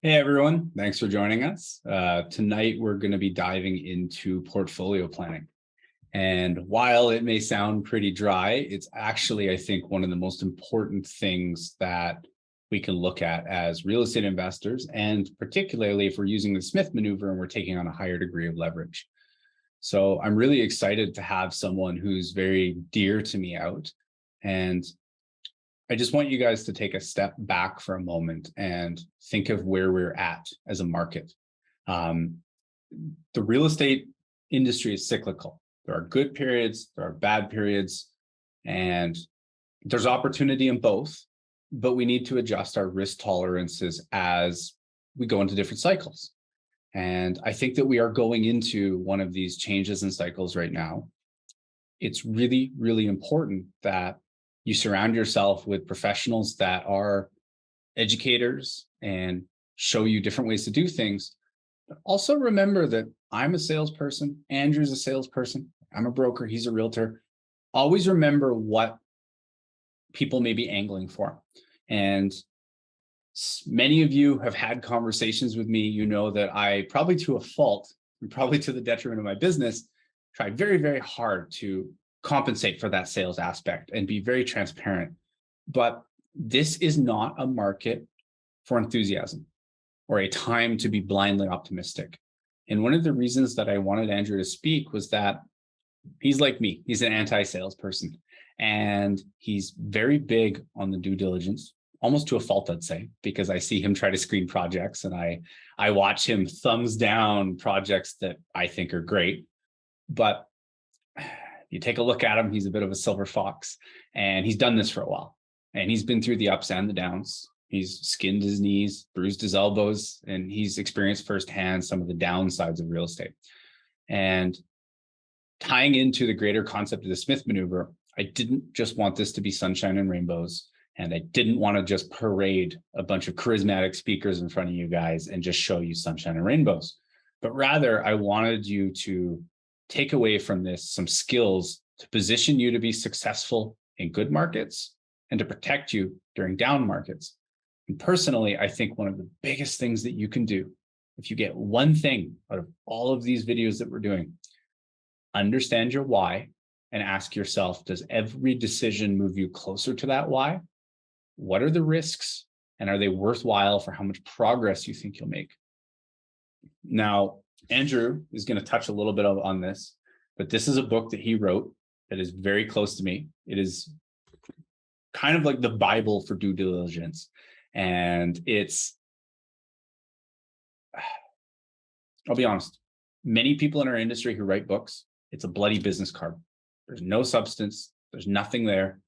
Hey everyone, thanks for joining us. Tonight we're going to be diving into portfolio planning. And while it may sound pretty dry, it's actually, I think, one of the most important things that we can look at as real estate investors, and particularly if we're using the Smith maneuver and we're taking on a higher degree of leverage. So I'm really excited to have someone who's very dear to me out. And I just want you guys to take a step back for a moment and think of where we're at as a market. Um, the real estate industry is cyclical. There are good periods, there are bad periods, and there's opportunity in both, but we need to adjust our risk tolerances as we go into different cycles. And I think that we are going into one of these changes in cycles right now. It's really, really important that you surround yourself with professionals that are educators and show you different ways to do things. But also remember that I'm a salesperson, Andrew's a salesperson, I'm a broker, he's a realtor. Always remember what people may be angling for. And many of you have had conversations with me. You know that I, probably to a fault, and probably to the detriment of my business, try very, very hard to compensate for that sales aspect and be very transparent. But this is not a market for enthusiasm or a time to be blindly optimistic. And one of the reasons that I wanted Andrew to speak was that he's like me. He's an anti-salesperson, and he's very big on the due diligence, almost to a fault, I'd say, because I see him try to screen projects and I watch him thumbs down projects that I think are great. But you take a look at him, he's a bit of a silver fox, and he's done this for a while. And he's been through the ups and the downs. He's skinned his knees, bruised his elbows, and he's experienced firsthand some of the downsides of real estate. And tying into the greater concept of the Smith maneuver, I didn't just want this to be sunshine and rainbows. And I didn't want to just parade a bunch of charismatic speakers in front of you guys and just show you sunshine and rainbows. But rather, I wanted you to take away from this some skills to position you to be successful in good markets and to protect you during down markets. And personally, I think one of the biggest things that you can do, if you get one thing out of all of these videos that we're doing, understand your why and ask yourself, does every decision move you closer to that why? What are the risks, and are they worthwhile for how much progress you think you'll make? Now, Andrew is going to touch a little bit on this, but this is a book that he wrote that is very close to me. It is kind of like the Bible for due diligence. And I'll be honest, many people in our industry who write books, it's a bloody business card. There's no substance. There's nothing there.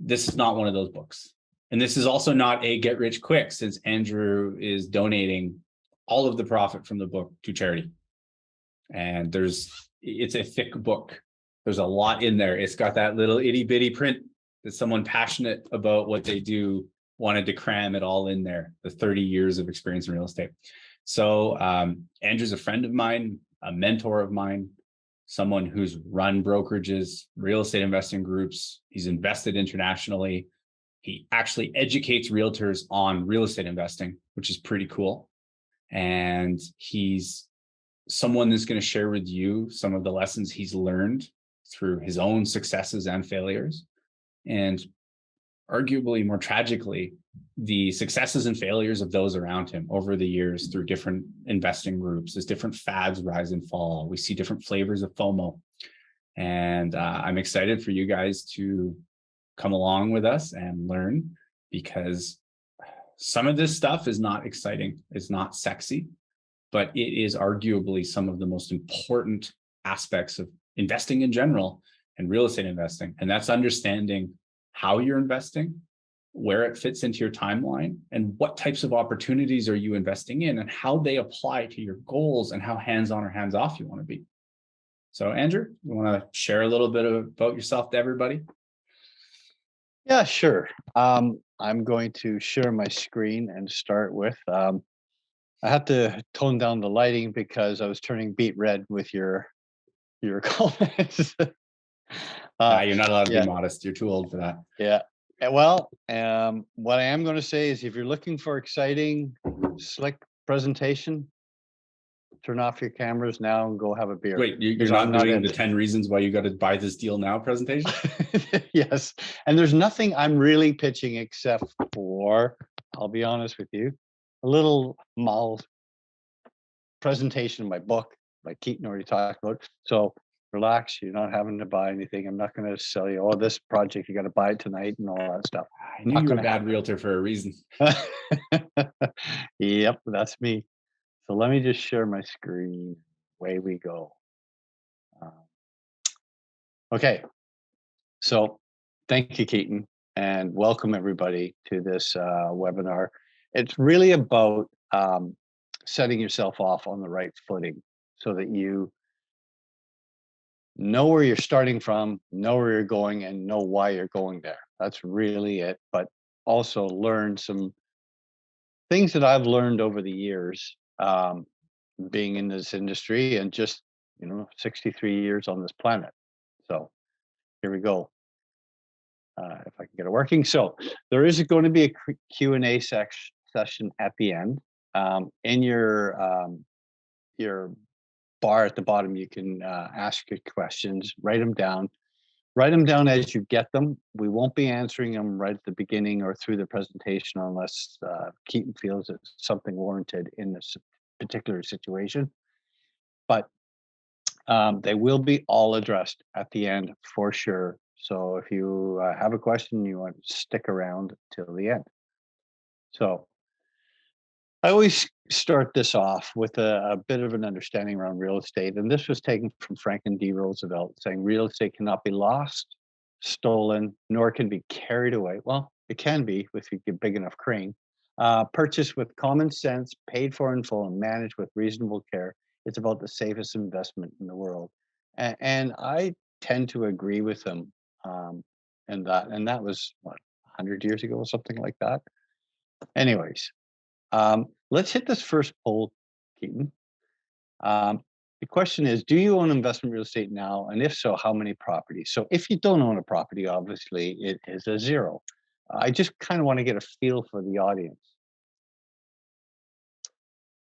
This is not one of those books. And this is also not a get rich quick, since Andrew is donating all of the profit from the book to charity. And it's a thick book. There's a lot in there. It's got that little itty bitty print that someone passionate about what they do wanted to cram it all in there, the 30 years of experience in real estate. So Andrew's a friend of mine, a mentor of mine, someone who's run brokerages, real estate investing groups. He's invested internationally. He actually educates realtors on real estate investing, which is pretty cool. And he's someone that's going to share with you some of the lessons he's learned through his own successes and failures. And arguably more tragically, the successes and failures of those around him over the years through different investing groups. As different fads rise and fall, we see different flavors of FOMO. And I'm excited for you guys to come along with us and learn, because some of this stuff is not exciting. It's not sexy, but it is arguably some of the most important aspects of investing in general and real estate investing. And that's understanding how you're investing, where it fits into your timeline, and what types of opportunities are you investing in, and how they apply to your goals, and how hands-on or hands-off you want to be. So Andrew, you want to share a little bit about yourself to everybody? Yeah, sure. I'm going to share my screen and start with, I have to tone down the lighting because I was turning beet red with your comments. You're not allowed to Yeah, be modest. You're too old for that. yeah. What I am going to say is if you're looking for exciting, slick presentation, turn off your cameras now and go have a beer. Wait, you're Because not I'm not doing the it. 10 reasons why you got to buy this deal now presentation? Yes. And there's nothing I'm really pitching except for, I'll be honest with you, a little mild presentation of my book, like Keaton already talked about. So relax, you're not having to buy anything. I'm not going to sell you, oh, this project, you got to buy it tonight and all that stuff. I knew Not you were a going to bad happen. realtor for a reason. Yep, that's me. So let me just share my screen. Away we go. Um, okay, so thank you, Keaton, and welcome everybody to this webinar. It's really about setting yourself off on the right footing so that you know where you're starting from, know where you're going, and know why you're going there. That's really it. But also learn some things that I've learned over the years, being in this industry and just 63 years on this planet. So here we go. If I can get it working. So there is going to be a Q&A session at the end. In your bar at the bottom, you can ask your questions, write them down. Write them down as you get them. We won't be answering them right at the beginning or through the presentation unless Keaton feels it's something warranted in this particular situation. But they will be all addressed at the end for sure. So if you have a question, you want to stick around till the end. So I always start this off with a bit of an understanding around real estate. And this was taken from Franklin D. Roosevelt, saying real estate cannot be lost, stolen, nor can be carried away. Well, it can be if you get big enough crane. Purchased with common sense, paid for in full, and managed with reasonable care. It's about the safest investment in the world. And I tend to agree with him in that. And that was, what, 100 years ago or something like that? Anyways, let's hit this first poll, Keaton. The question is, do you own investment real estate now? And if so, how many properties? So if you don't own a property, obviously it is a 0. I just kind of want to get a feel for the audience.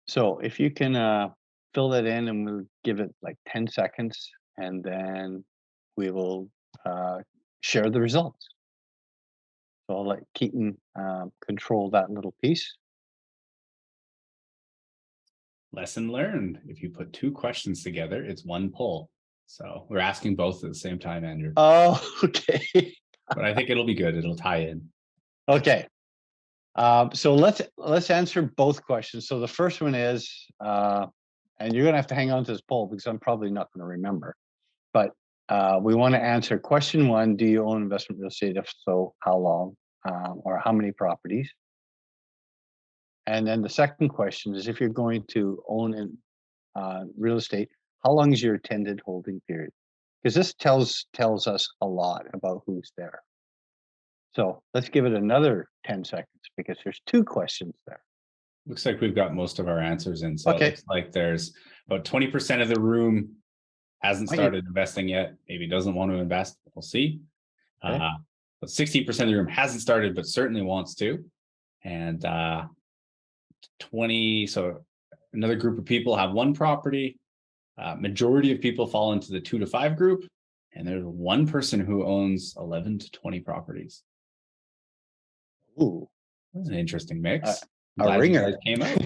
So if you can fill that in, and we'll give it like 10 seconds, and then we will share the results. So I'll let Keaton control that little piece. Lesson learned. If you put 2 questions together, it's 1 poll. So we're asking both at the same time, Andrew. Oh, okay. But I think it'll be good. It'll tie in. Okay. So let's answer both questions. So the first one is, and you're gonna have to hang on to this poll because I'm probably not going to remember. But we want to answer question 1: do you own investment real estate? If so, how long, or how many properties? And then the second question is, if you're going to own in real estate, how long is your intended holding period? Because this tells us a lot about who's there. So let's give it another 10 seconds because there's 2 questions there. Looks like we've got most of our answers in. So Okay. It looks like there's about 20% of the room hasn't started investing yet, maybe doesn't want to invest. We'll see. Okay. But 16% of the room hasn't started, but certainly wants to. And 20, so another group of people have 1 property. Majority of people fall into the 2 to 5 group. And there's 1 person who owns 11 to 20 properties. Ooh, That's an interesting mix. A ringer. Came out.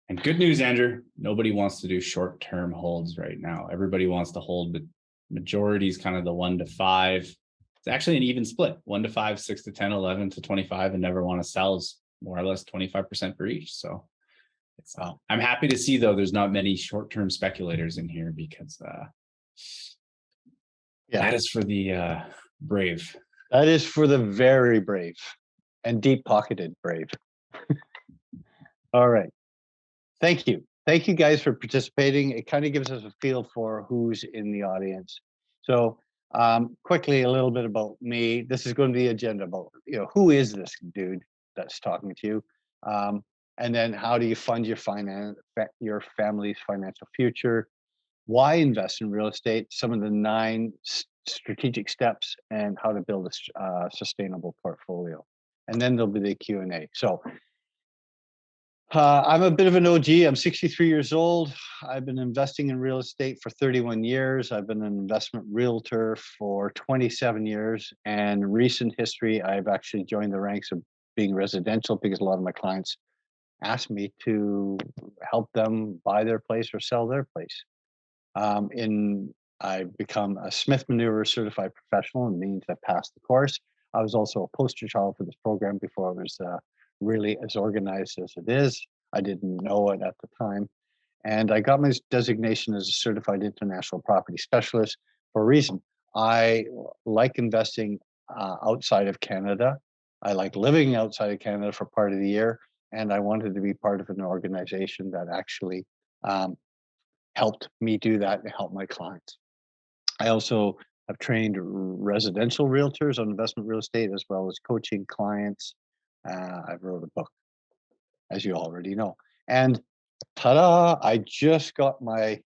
And good news, Andrew, nobody wants to do short-term holds right now. Everybody wants to hold, but majority is kind of the 1 to 5. It's actually an even split: 1 to 5, 6 to 10, 11 to 25, and never want to sell is more or less 25% for each. So it's, I'm happy to see, though, there's not many short-term speculators in here because that is for the brave. That is for the very brave and deep-pocketed brave. All right. Thank you. Thank you guys for participating. It kind of gives us a feel for who's in the audience. So quickly, a little bit about me. This is going to be the agenda about, who is this dude that's talking to you? And then how do you fund your family's financial future? Why invest in real estate? Some of the 9 strategic steps and how to build a sustainable portfolio. And then there'll be the Q&A. So I'm a bit of an OG. I'm 63 years old. I've been investing in real estate for 31 years. I've been an investment realtor for 27 years. And recent history, I've actually joined the ranks of being residential because a lot of my clients asked me to help them buy their place or sell their place. I've become a Smith Manoeuvre certified professional, and means I passed the course. I was also a poster child for this program before it was really as organized as it is. I didn't know it at the time. And I got my designation as a certified international property specialist for a reason. I like investing outside of Canada. I like living outside of Canada for part of the year. And I wanted to be part of an organization that actually helped me do that and help my clients. I also have trained residential realtors on investment real estate, as well as coaching clients. I've wrote a book, as you already know. And ta-da, I just got my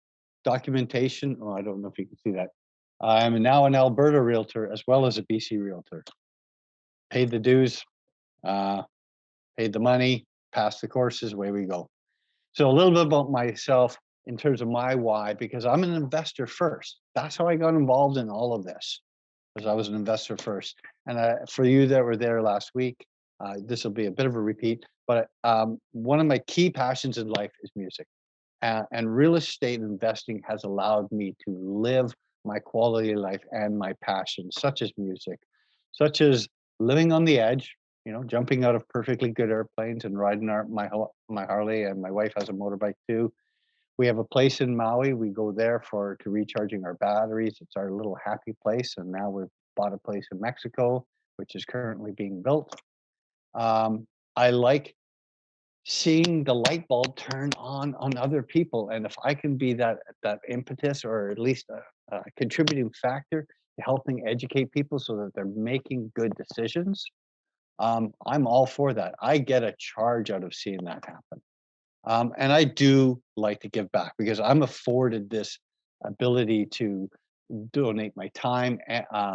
documentation. Oh, I don't know if you can see that. I'm now an Alberta realtor as well as a BC realtor. Paid the dues, paid the money, passed the courses, away we go. So a little bit about myself in terms of my why, because I'm an investor first. That's how I got involved in all of this, because I was an investor first. And for you that were there last week, this will be a bit of a repeat, but one of my key passions in life is music. And real estate investing has allowed me to live my quality of life and my passions, such as music, such as living on the edge, jumping out of perfectly good airplanes and riding my Harley, and my wife has a motorbike too. We have a place in Maui. We go there to recharging our batteries. It's our little happy place. And now we've bought a place in Mexico, which is currently being built. I like seeing the light bulb turn on other people, and if I can be that impetus, or at least a contributing factor to helping educate people so that they're making good decisions, I'm all for that. I get a charge out of seeing that happen. And I do like to give back because I'm afforded this ability to donate my time,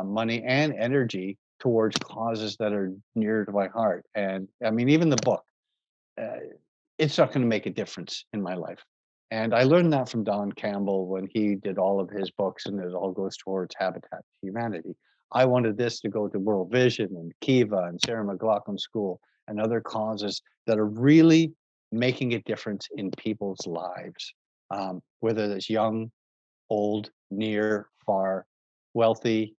money, and energy towards causes that are near to my heart. And I mean, even the book, uh, it's not going to make a difference in my life. And I learned that from Don Campbell when he did all of his books, and it all goes towards Habitat for Humanity. I wanted this to go to World Vision and Kiva and Sarah McLaughlin School and other causes that are really making a difference in people's lives, whether it's young, old, near, far, wealthy,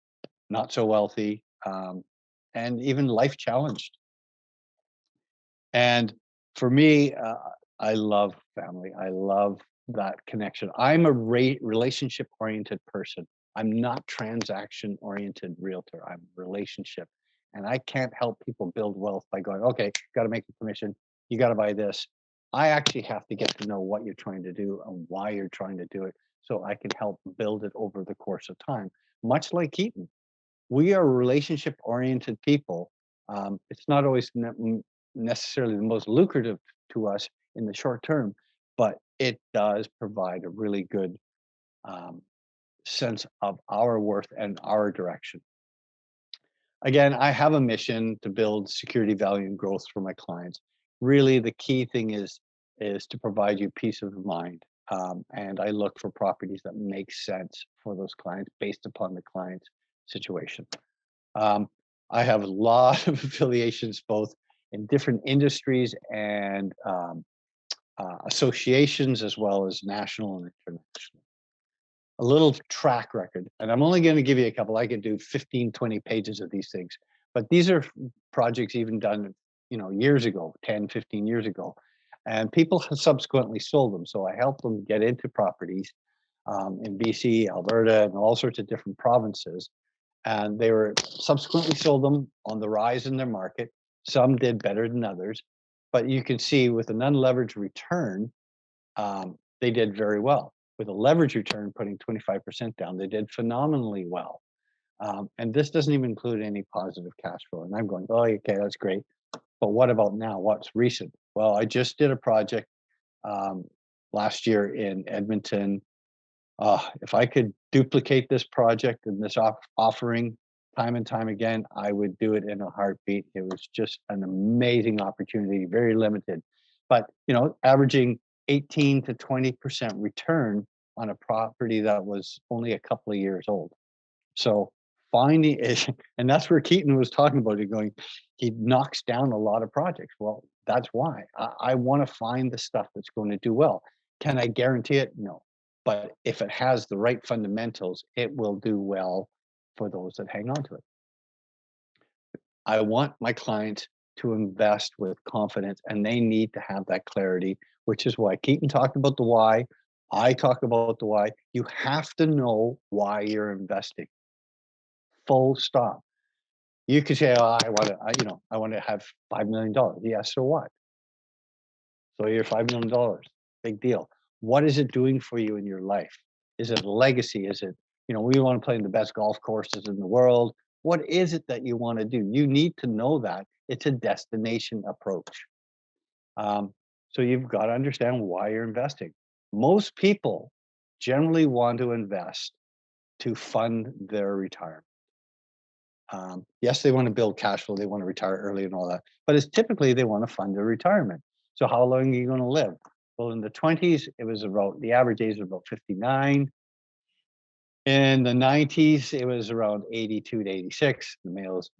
not so wealthy, and even life challenged. And for me, I love family. I love that connection. I'm a relationship oriented person. I'm not transaction oriented realtor. I'm relationship. And I can't help people build wealth by going, okay, got to make a commission. You got to buy this. I actually have to get to know what you're trying to do and why you're trying to do it, so I can help build it over the course of time. Much like Keaton, we are relationship oriented people. It's not always necessarily the most lucrative to us in the short term, but it does provide a really good um, sense of our worth and our direction. Again, I have a mission to build security, value, and growth for my clients. Really, the key thing is to provide you peace of mind. And I look for properties that make sense for those clients based upon the client's situation. Um, I have a lot of affiliations, both in different industries and associations, as well as national and international. A little track record, and I'm only going to give you a couple. I could do 15, 20 pages of these things, but these are projects even done, years ago, 10, 15 years ago, and people have subsequently sold them. So I helped them get into properties in BC, Alberta, and all sorts of different provinces. And they were subsequently sold them on the rise in their market. Some did better than others, but you can see with an unleveraged return, they did very well. With a leverage return, putting 25% down, they did phenomenally well. And this doesn't even include any positive cash flow. And I'm going, oh, okay, that's great. But what about now? What's recent? Well, I just did a project last year in Edmonton, If I could duplicate this project and this offering time and time again, I would do it in a heartbeat. It was just an amazing opportunity, very limited, but averaging 18 to 20% return on a property that was only a couple of years old. So finding it, and that's where Keaton was talking about it, going, he knocks down a lot of projects. Well, that's why I want to find the stuff that's going to do well. Can I guarantee it? No. But if it has the right fundamentals, it will do well for those that hang on to it. I want my clients to invest with confidence, and they need to have that clarity, which is why Keaton talked about the why. I talk about the why. You have to know why you're investing. Full stop. You could say, "Oh, I want to have $5 million." Yeah, so what? So you're $5 million. Big deal. What is it doing for you in your life? Is it a legacy? Is it, we want to play in the best golf courses in the world? What is it that you want to do? You need to know that. It's a destination approach. So you've got to understand why you're investing. Most people generally want to invest to fund their retirement. Yes, they want to build cash flow, they want to retire early and all that, but it's typically they want to fund their retirement. So how long are you going to live? Well, in the 20s, it was about the average age was about 59. In the 90s, it was around 82 to 86. The males,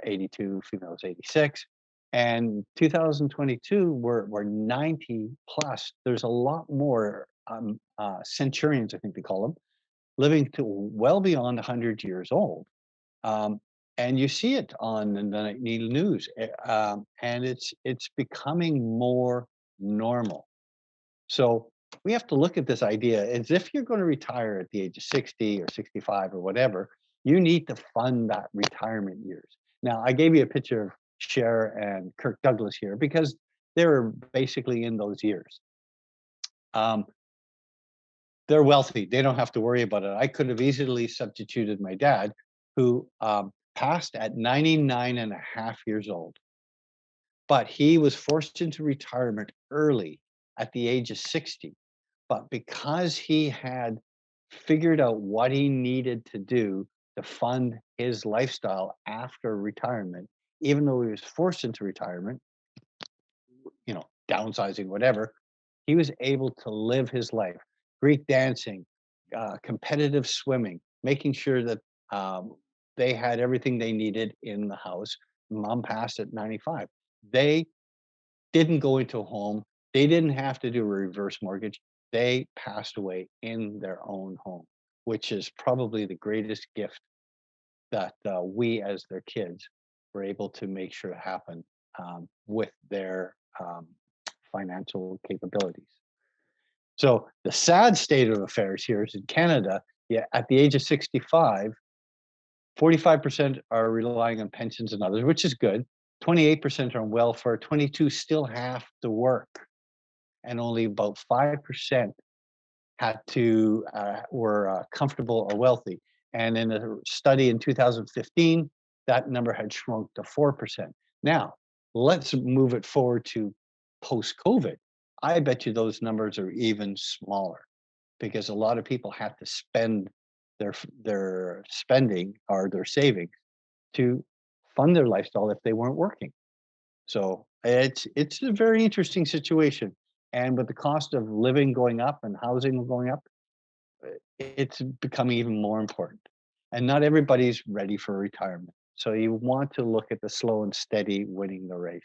82, females 86. And 2022, we're 90 plus. There's a lot more centurions, I think they call them, living to well beyond 100 years old. Um, and you see it on the nightly news, and it's becoming more normal. So we have to look at this idea as if you're going to retire at the age of 60 or 65 or whatever, you need to fund that retirement years. Now, I gave you a picture of Cher and Kirk Douglas here because they were basically in those years. Um, they're wealthy. They don't have to worry about it. I could have easily substituted my dad, who passed at 99 and a half years old. But he was forced into retirement early at the age of 60. But because he had figured out what he needed to do to fund his lifestyle after retirement, even though he was forced into retirement, downsizing, whatever, he was able to live his life. Greek dancing, competitive swimming, making sure that they had everything they needed in the house. Mom passed at 95. They didn't go into a home. They didn't have to do a reverse mortgage. They passed away in their own home, which is probably the greatest gift that we as their kids were able to make sure happen with their financial capabilities. So the sad state of affairs here is in Canada, yeah, at the age of 65, 45% are relying on pensions and others, which is good. 28% are on welfare, 22 still have to work, and only about 5% had to were comfortable or wealthy. And in a study in 2015, that number had shrunk to 4%. Now, let's move it forward to post-COVID. I bet you those numbers are even smaller because a lot of people had to spend their spending or their savings to fund their lifestyle if they weren't working. So it's a very interesting situation. And with the cost of living going up and housing going up, it's becoming even more important. And not everybody's ready for retirement. So you want to look at the slow and steady winning the race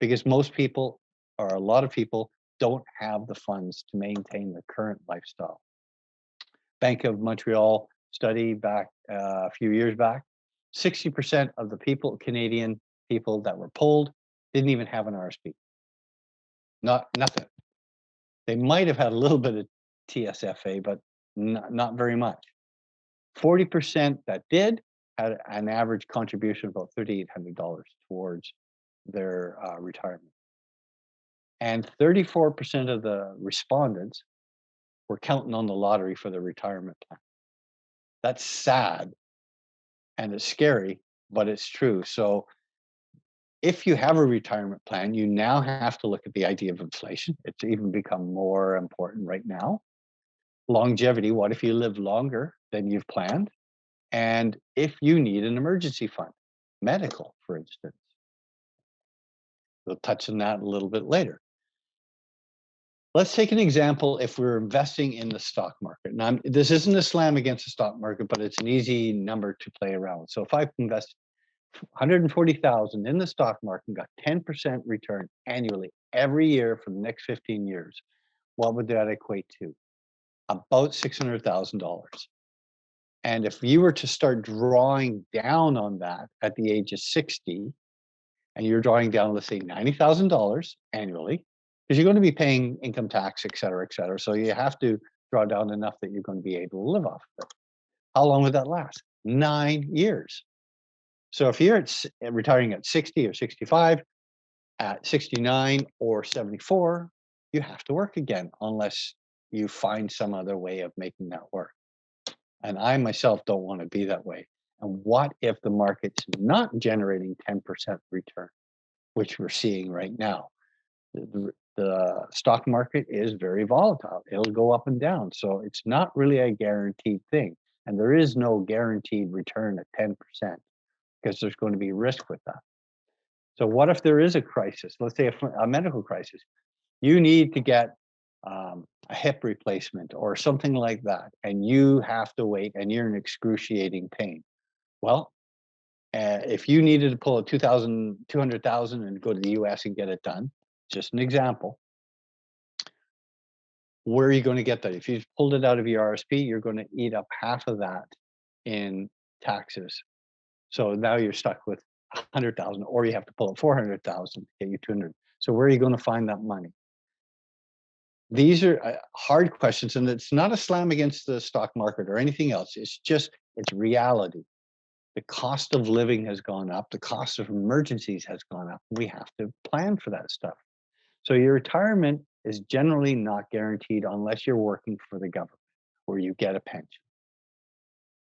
because most people or a lot of people don't have the funds to maintain the current lifestyle. Bank of Montreal study back a few years back, 60% of the people, Canadian people that were polled, didn't even have an RSP. Nothing. They might have had a little bit of TSFA, but not very much. 40% that did had an average contribution of about $3,800 towards their retirement. And 34% of the respondents were counting on the lottery for their retirement plan. That's sad and it's scary, but it's true. So if you have a retirement plan, you now have to look at the idea of inflation. It's even become more important right now. Longevity, what if you live longer than you've planned? And if you need an emergency fund, medical, for instance. We'll touch on that a little bit later. Let's take an example if we're investing in the stock market. Now, this isn't a slam against the stock market, but it's an easy number to play around with. So if I invest 140,000 in the stock market and got 10% return annually every year for the next 15 years, what would that equate to? About $600,000. And if you were to start drawing down on that at the age of 60, and you're drawing down, let's say, $90,000 annually, because you're going to be paying income tax, et cetera, et cetera. So you have to draw down enough that you're going to be able to live off of it. How long would that last? 9 years. So if you're retiring at 60 or 65, at 69 or 74, you have to work again unless you find some other way of making that work. And I myself don't want to be that way. And what if the market's not generating 10% return, which we're seeing right now? The stock market is very volatile. It'll go up and down. So it's not really a guaranteed thing. And there is no guaranteed return at 10% because there's going to be risk with that. So what if there is a crisis? Let's say a medical crisis. You need to get a hip replacement or something like that, and you have to wait and you're in excruciating pain. Well, if you needed to pull a 200,000 and go to the US and get it done, just an example, where are you going to get that? If you pulled it out of your RSP, you're going to eat up half of that in taxes. So now you're stuck with 100,000, or you have to pull up 400,000 to get you 200. So where are you going to find that money? These are hard questions, and it's not a slam against the stock market or anything else. It's reality. The cost of living has gone up. The cost of emergencies has gone up. We have to plan for that stuff. So your retirement is generally not guaranteed unless you're working for the government where you get a pension.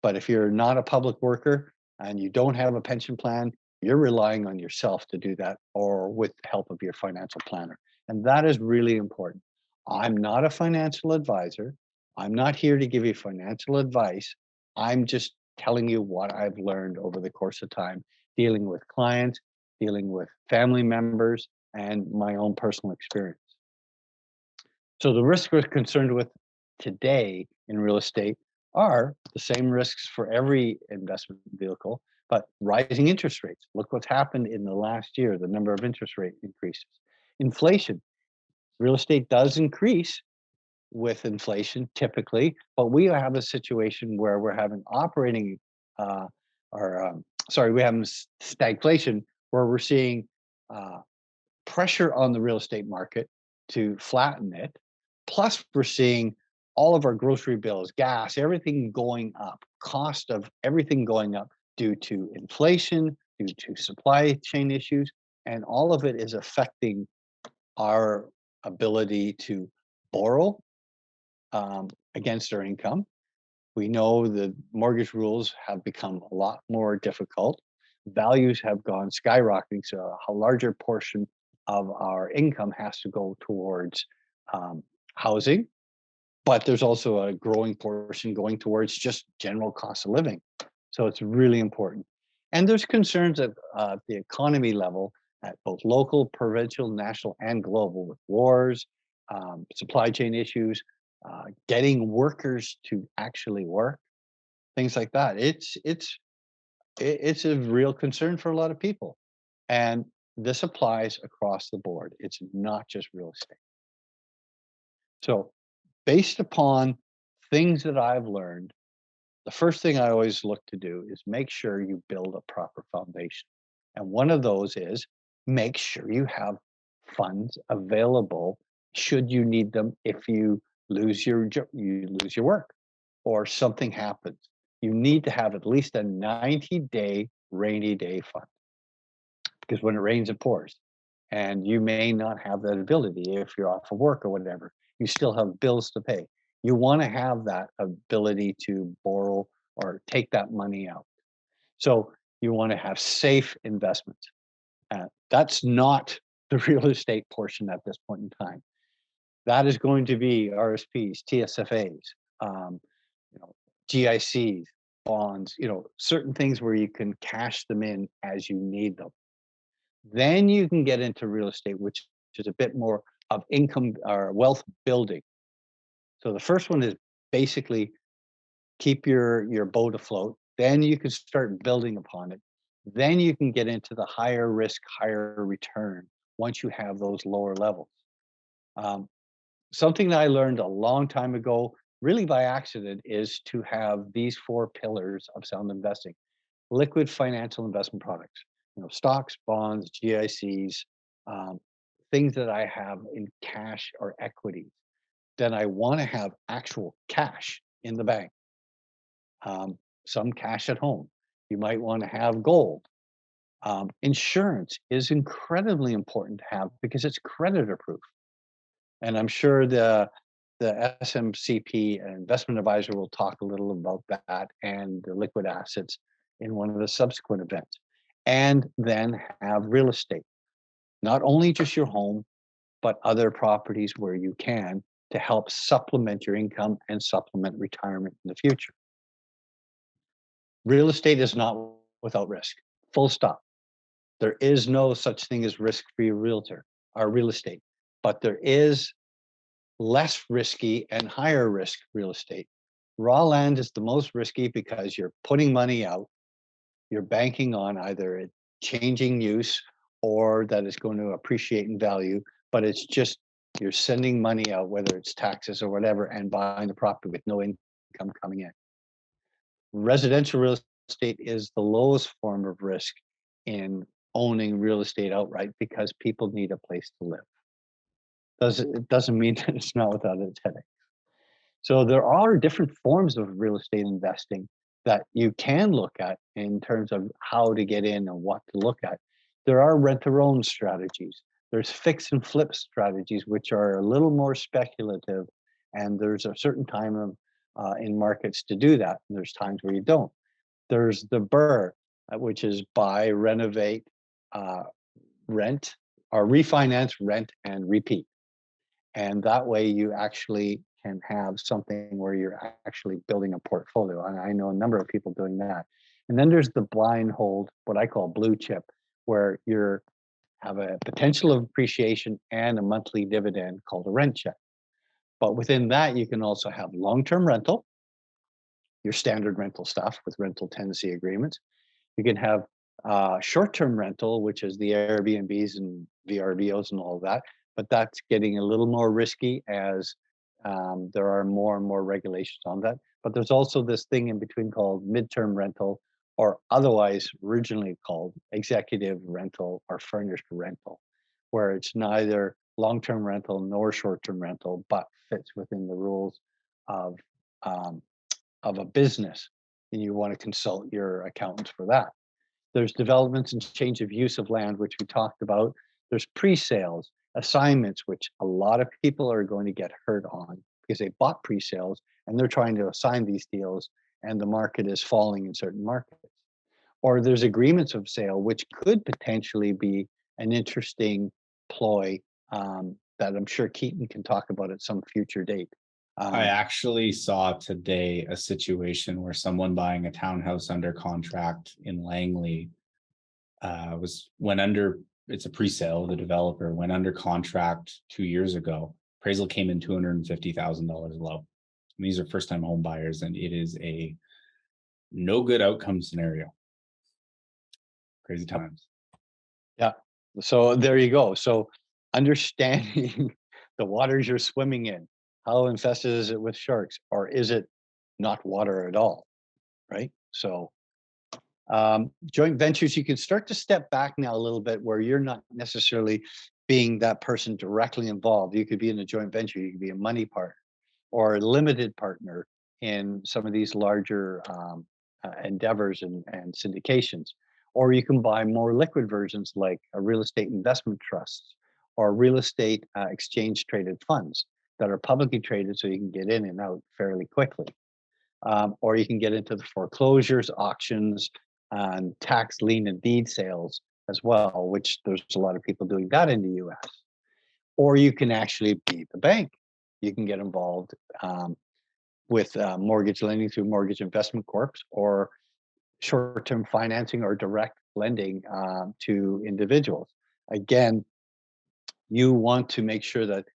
But if you're not a public worker and you don't have a pension plan, you're relying on yourself to do that or with the help of your financial planner. And that is really important. I'm not a financial advisor. I'm not here to give you financial advice. I'm just telling you what I've learned over the course of time, dealing with clients, dealing with family members, and my own personal experience. So the risks we're concerned with today in real estate are the same risks for every investment vehicle, but rising interest rates. Look what's happened in the last year, the number of interest rate increases. Inflation. Real estate does increase with inflation typically, but we have a situation where we're having operating, we have stagflation, where we're seeing pressure on the real estate market to flatten it. Plus, we're seeing all of our grocery bills, gas, everything going up, cost of everything going up due to inflation, due to supply chain issues, and all of it is affecting our ability to borrow against our income. We know the mortgage rules have become a lot more difficult. Values have gone skyrocketing, so a larger portion of our income has to go towards housing, but there's also a growing portion going towards just general cost of living. So it's really important. And there's concerns at the economy level at both local, provincial, national, and global with wars, supply chain issues, getting workers to actually work, things like that. It's a real concern for a lot of people. And this applies across the board. It's not just real estate. So based upon things that I've learned, the first thing I always look to do is make sure you build a proper foundation. And one of those is make sure you have funds available should you need them if you lose your work or something happens. You need to have at least a 90-day rainy day fund, because when it rains, it pours. And you may not have that ability if you're off of work or whatever. You still have bills to pay. You want to have that ability to borrow or take that money out. So you want to have safe investments. That's not the real estate portion at this point in time. That is going to be RSPs, TSFAs, you know, GICs, bonds, certain things where you can cash them in as you need them. Then you can get into real estate, which is a bit more of income or wealth building. So the first one is basically keep your boat afloat. Then you can start building upon it. Then you can get into the higher risk, higher return once you have those lower levels. Um, Something that I learned a long time ago, really by accident, is to have these four pillars of sound investing: liquid financial investment products, stocks, bonds, GICs, um, things that I have in cash or equities. Then I want to have actual cash in the bank, some cash at home. You might want to have gold. Insurance is incredibly important to have because it's creditor proof. And I'm sure the SMCP investment advisor will talk a little about that and the liquid assets in one of the subsequent events. And then have real estate, not only just your home, but other properties where you can, to help supplement your income and supplement retirement in the future. Real estate is not without risk, full stop. There is no such thing as risk-free realtor or real estate, but there is less risky and higher risk real estate. Raw land is the most risky because you're putting money out, you're banking on either it changing use or that it's going to appreciate in value, but it's just you're sending money out, whether it's taxes or whatever, and buying the property with no income coming in. Residential real estate is the lowest form of risk in owning real estate outright because people need a place to live. It doesn't mean that it's not without its headache. So there are different forms of real estate investing that you can look at in terms of how to get in and what to look at. There are rent-to-own strategies. There's fix and flip strategies, which are a little more speculative, and there's a certain time of in markets to do that. And there's times where you don't. There's the BRRRR, which is buy, renovate, uh, rent, or refinance, rent, and repeat. And that way you actually can have something where you're actually building a portfolio. And I know a number of people doing that. And then there's the blind hold, what I call blue chip, where you're have a potential of appreciation and a monthly dividend called a rent check. But within that, you can also have long-term rental, your standard rental stuff with rental tenancy agreements. You can have short-term rental, which is the Airbnbs and VRBOs and all of that, but that's getting a little more risky as there are more and more regulations on that. But there's also this thing in between called midterm rental, or otherwise originally called executive rental or furnished rental, where it's neither long-term rental nor short-term rental, but fits within the rules of um, of a business, and you want to consult your accountant for that. There's developments and change of use of land, which we talked about. There's pre-sales, assignments, which a lot of people are going to get hurt on because they bought pre-sales and they're trying to assign these deals and the market is falling in certain markets. Or there's agreements of sale, which could potentially be an interesting ploy that I'm sure Keaton can talk about at some future date. I actually saw today a situation where someone buying a townhouse under contract in Langley went under. It's a pre-sale. The developer went under contract 2 years ago. Appraisal came in $250,000 low. And these are first-time home buyers, and it is a no good outcome scenario. Crazy times. Yeah. So there you go. So understanding the waters you're swimming in, how infested is it with sharks, or is it not water at all? Right. So joint ventures, you can start to step back now a little bit where you're not necessarily being that person directly involved. You could be in a joint venture, you could be a money partner or a limited partner in some of these larger endeavors and syndications. Or you can buy more liquid versions like a real estate investment trusts or real estate exchange traded funds that are publicly traded so you can get in and out fairly quickly. Or you can get into the foreclosures, auctions, and tax lien and deed sales as well, which there's a lot of people doing that in the US. Or you can actually be the bank. You can get involved. with mortgage lending through mortgage investment corps, or short-term financing or direct lending to individuals. Again, you want to make sure that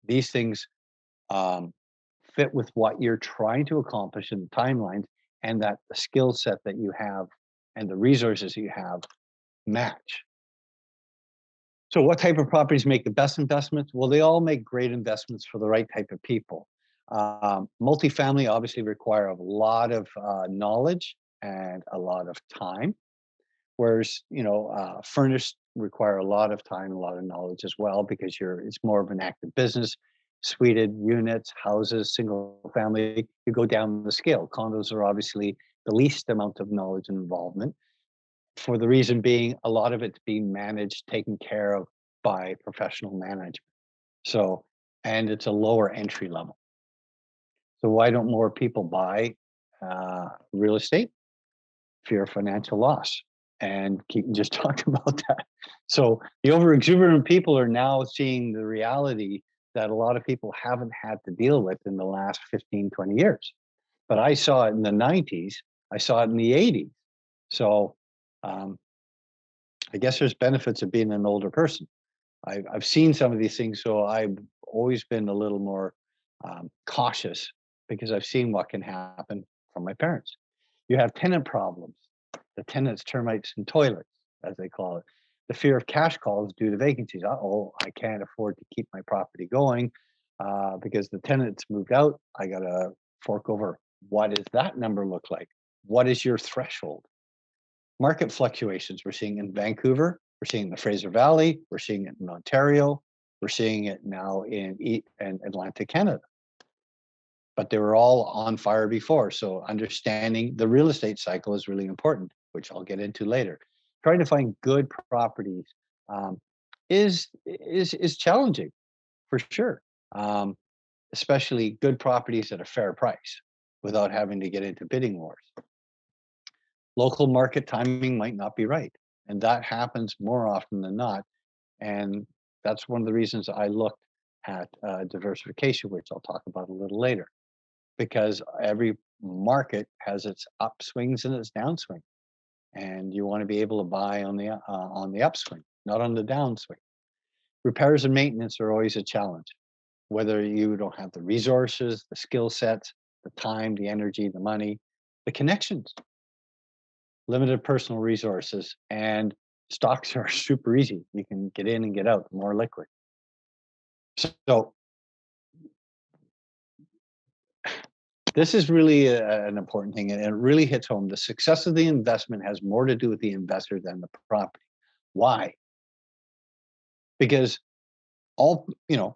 these things um, fit with what you're trying to accomplish in the timelines, and that the skill set that you have and the resources you have match. So what type of properties make the best investments? Well, they all make great investments for the right type of people. Multifamily obviously require a lot of knowledge and a lot of time, whereas furnished require a lot of time, a lot of knowledge as well, because it's more of an active business. Suited units, houses, single family, you go down the scale. Condos are obviously the least amount of knowledge and involvement, for the reason being a lot of it's being managed, taken care of by professional management. So, and it's a lower entry level. So why don't more people buy real estate? Fear of financial loss. And Keaton just talked about that. So the over exuberant people are now seeing the reality that a lot of people haven't had to deal with in the last 15, 20 years. But I saw it in the 90s. I saw it in the 80s. So um, I guess there's benefits of being an older person. I've seen some of these things, so I've always been a little more cautious, because I've seen what can happen from my parents. You have tenant problems, the tenants, termites, and toilets, as they call it. The fear of cash calls due to vacancies. Oh, I can't afford to keep my property going because the tenants moved out. I got to fork over. What does that number look like? What is your threshold? Market fluctuations we're seeing in Vancouver, we're seeing in the Fraser Valley, we're seeing it in Ontario, we're seeing it now in Atlantic Canada. But they were all on fire before. So understanding the real estate cycle is really important, which I'll get into later. Trying to find good properties is challenging for sure, especially good properties at a fair price without having to get into bidding wars. Local market timing might not be right, and that happens more often than not. And that's one of the reasons I looked at diversification, which I'll talk about a little later, because every market has its upswings and its downswing, and you want to be able to buy on the upswing, not on the downswing. Repairs and maintenance are always a challenge, whether you don't have the resources, the skill sets, the time, the energy, the money, the connections, limited personal resources, and stocks are super easy. You can get in and get out, more liquid. So this is really an important thing, and it really hits home. The success of the investment has more to do with the investor than the property. Why? Because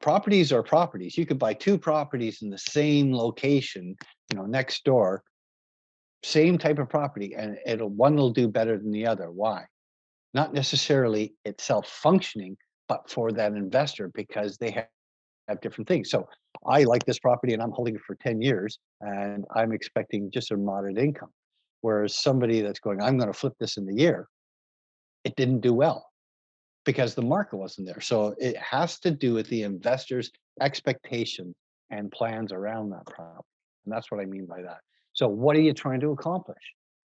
properties are properties. You could buy two properties in the same location, next door, same type of property, and one will do better than the other. Why? Not necessarily itself functioning, but for that investor, because they have different things. So I like this property and I'm holding it for 10 years and I'm expecting just a moderate income. Whereas somebody that's going, I'm going to flip this in the year, it didn't do well because the market wasn't there. So it has to do with the investor's expectations and plans around that property. And that's what I mean by that. So what are you trying to accomplish?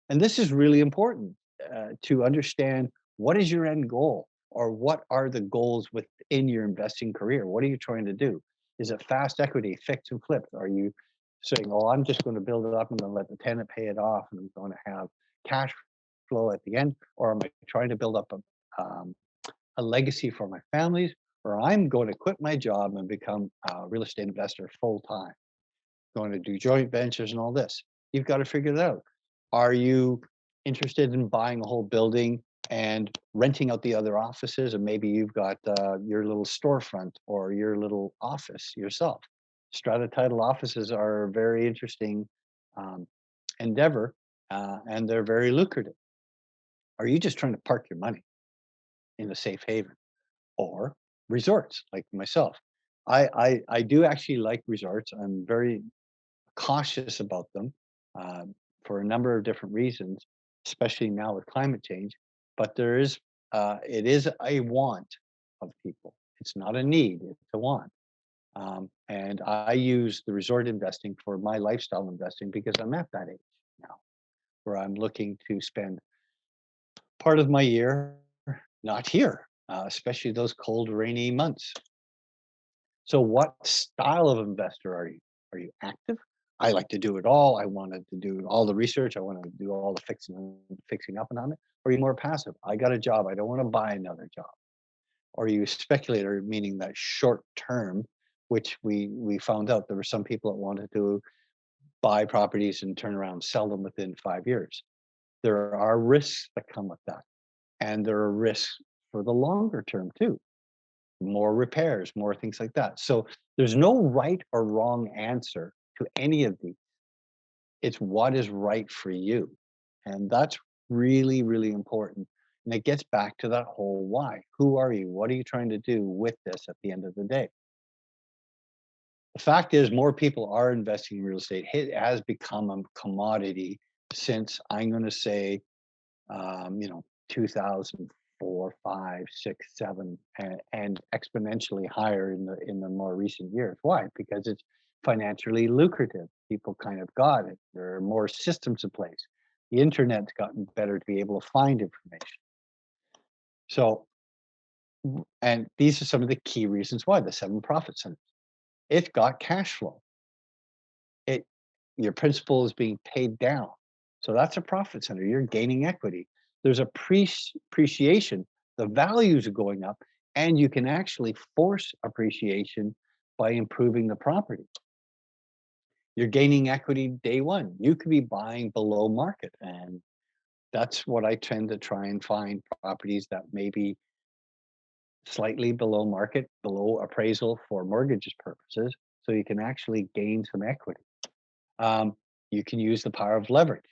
And this is really important to understand, what is your end goal, or what are the goals within your investing career? What are you trying to do? Is it fast equity, fix and flip? Are you saying, oh, I'm just going to build it up and then let the tenant pay it off and I'm going to have cash flow at the end? Or am I trying to build up a legacy for my families? Or I'm going to quit my job and become a real estate investor full time, going to do joint ventures and all this? You've got to figure it out. Are you interested in buying a whole building and renting out the other offices, and maybe you've got your little storefront or your little office yourself? Strata title offices are a very interesting endeavor, and they're very lucrative. Are you just trying to park your money in a safe haven? Or resorts, like myself? I do actually like resorts. I'm very cautious about them for a number of different reasons, especially now with climate change. But it is a want of people. It's not a need, it's a want. And I use the resort investing for my lifestyle investing because I'm at that age now where I'm looking to spend part of my year not here, especially those cold, rainy months. So, what style of investor are you? Are you active? I like to do it all. I wanted to do all the research. I want to do all the fixing up and on it. Or are you more passive? I got a job. I don't want to buy another job. Or are you a speculator, meaning that short term, which we found out there were some people that wanted to buy properties and turn around and sell them within 5 years. There are risks that come with that, and there are risks for the longer term too. More repairs, more things like that. So there's no right or wrong answer to any of these. It's what is right for you. And that's really, really important. And it gets back to that whole why. Who are you? What are you trying to do with this at the end of the day? The fact is, more people are investing in real estate. It has become a commodity since I'm going to say, 2004, 5, 6, 7, and exponentially higher in the more recent years. Why? Because it's financially lucrative. People kind of got it. There are more systems in place. The internet's gotten better to be able to find information. So, and these are some of the key reasons why the 7 profit centers. It's got cash flow. It Your principal is being paid down. So that's a profit center. You're gaining equity. There's appreciation. The values are going up, and you can actually force appreciation by improving the property. You're gaining equity day one. You could be buying below market, and that's what I tend to try and find properties that may be slightly below market, below appraisal for mortgages purposes, so you can actually gain some equity. You can use the power of leverage.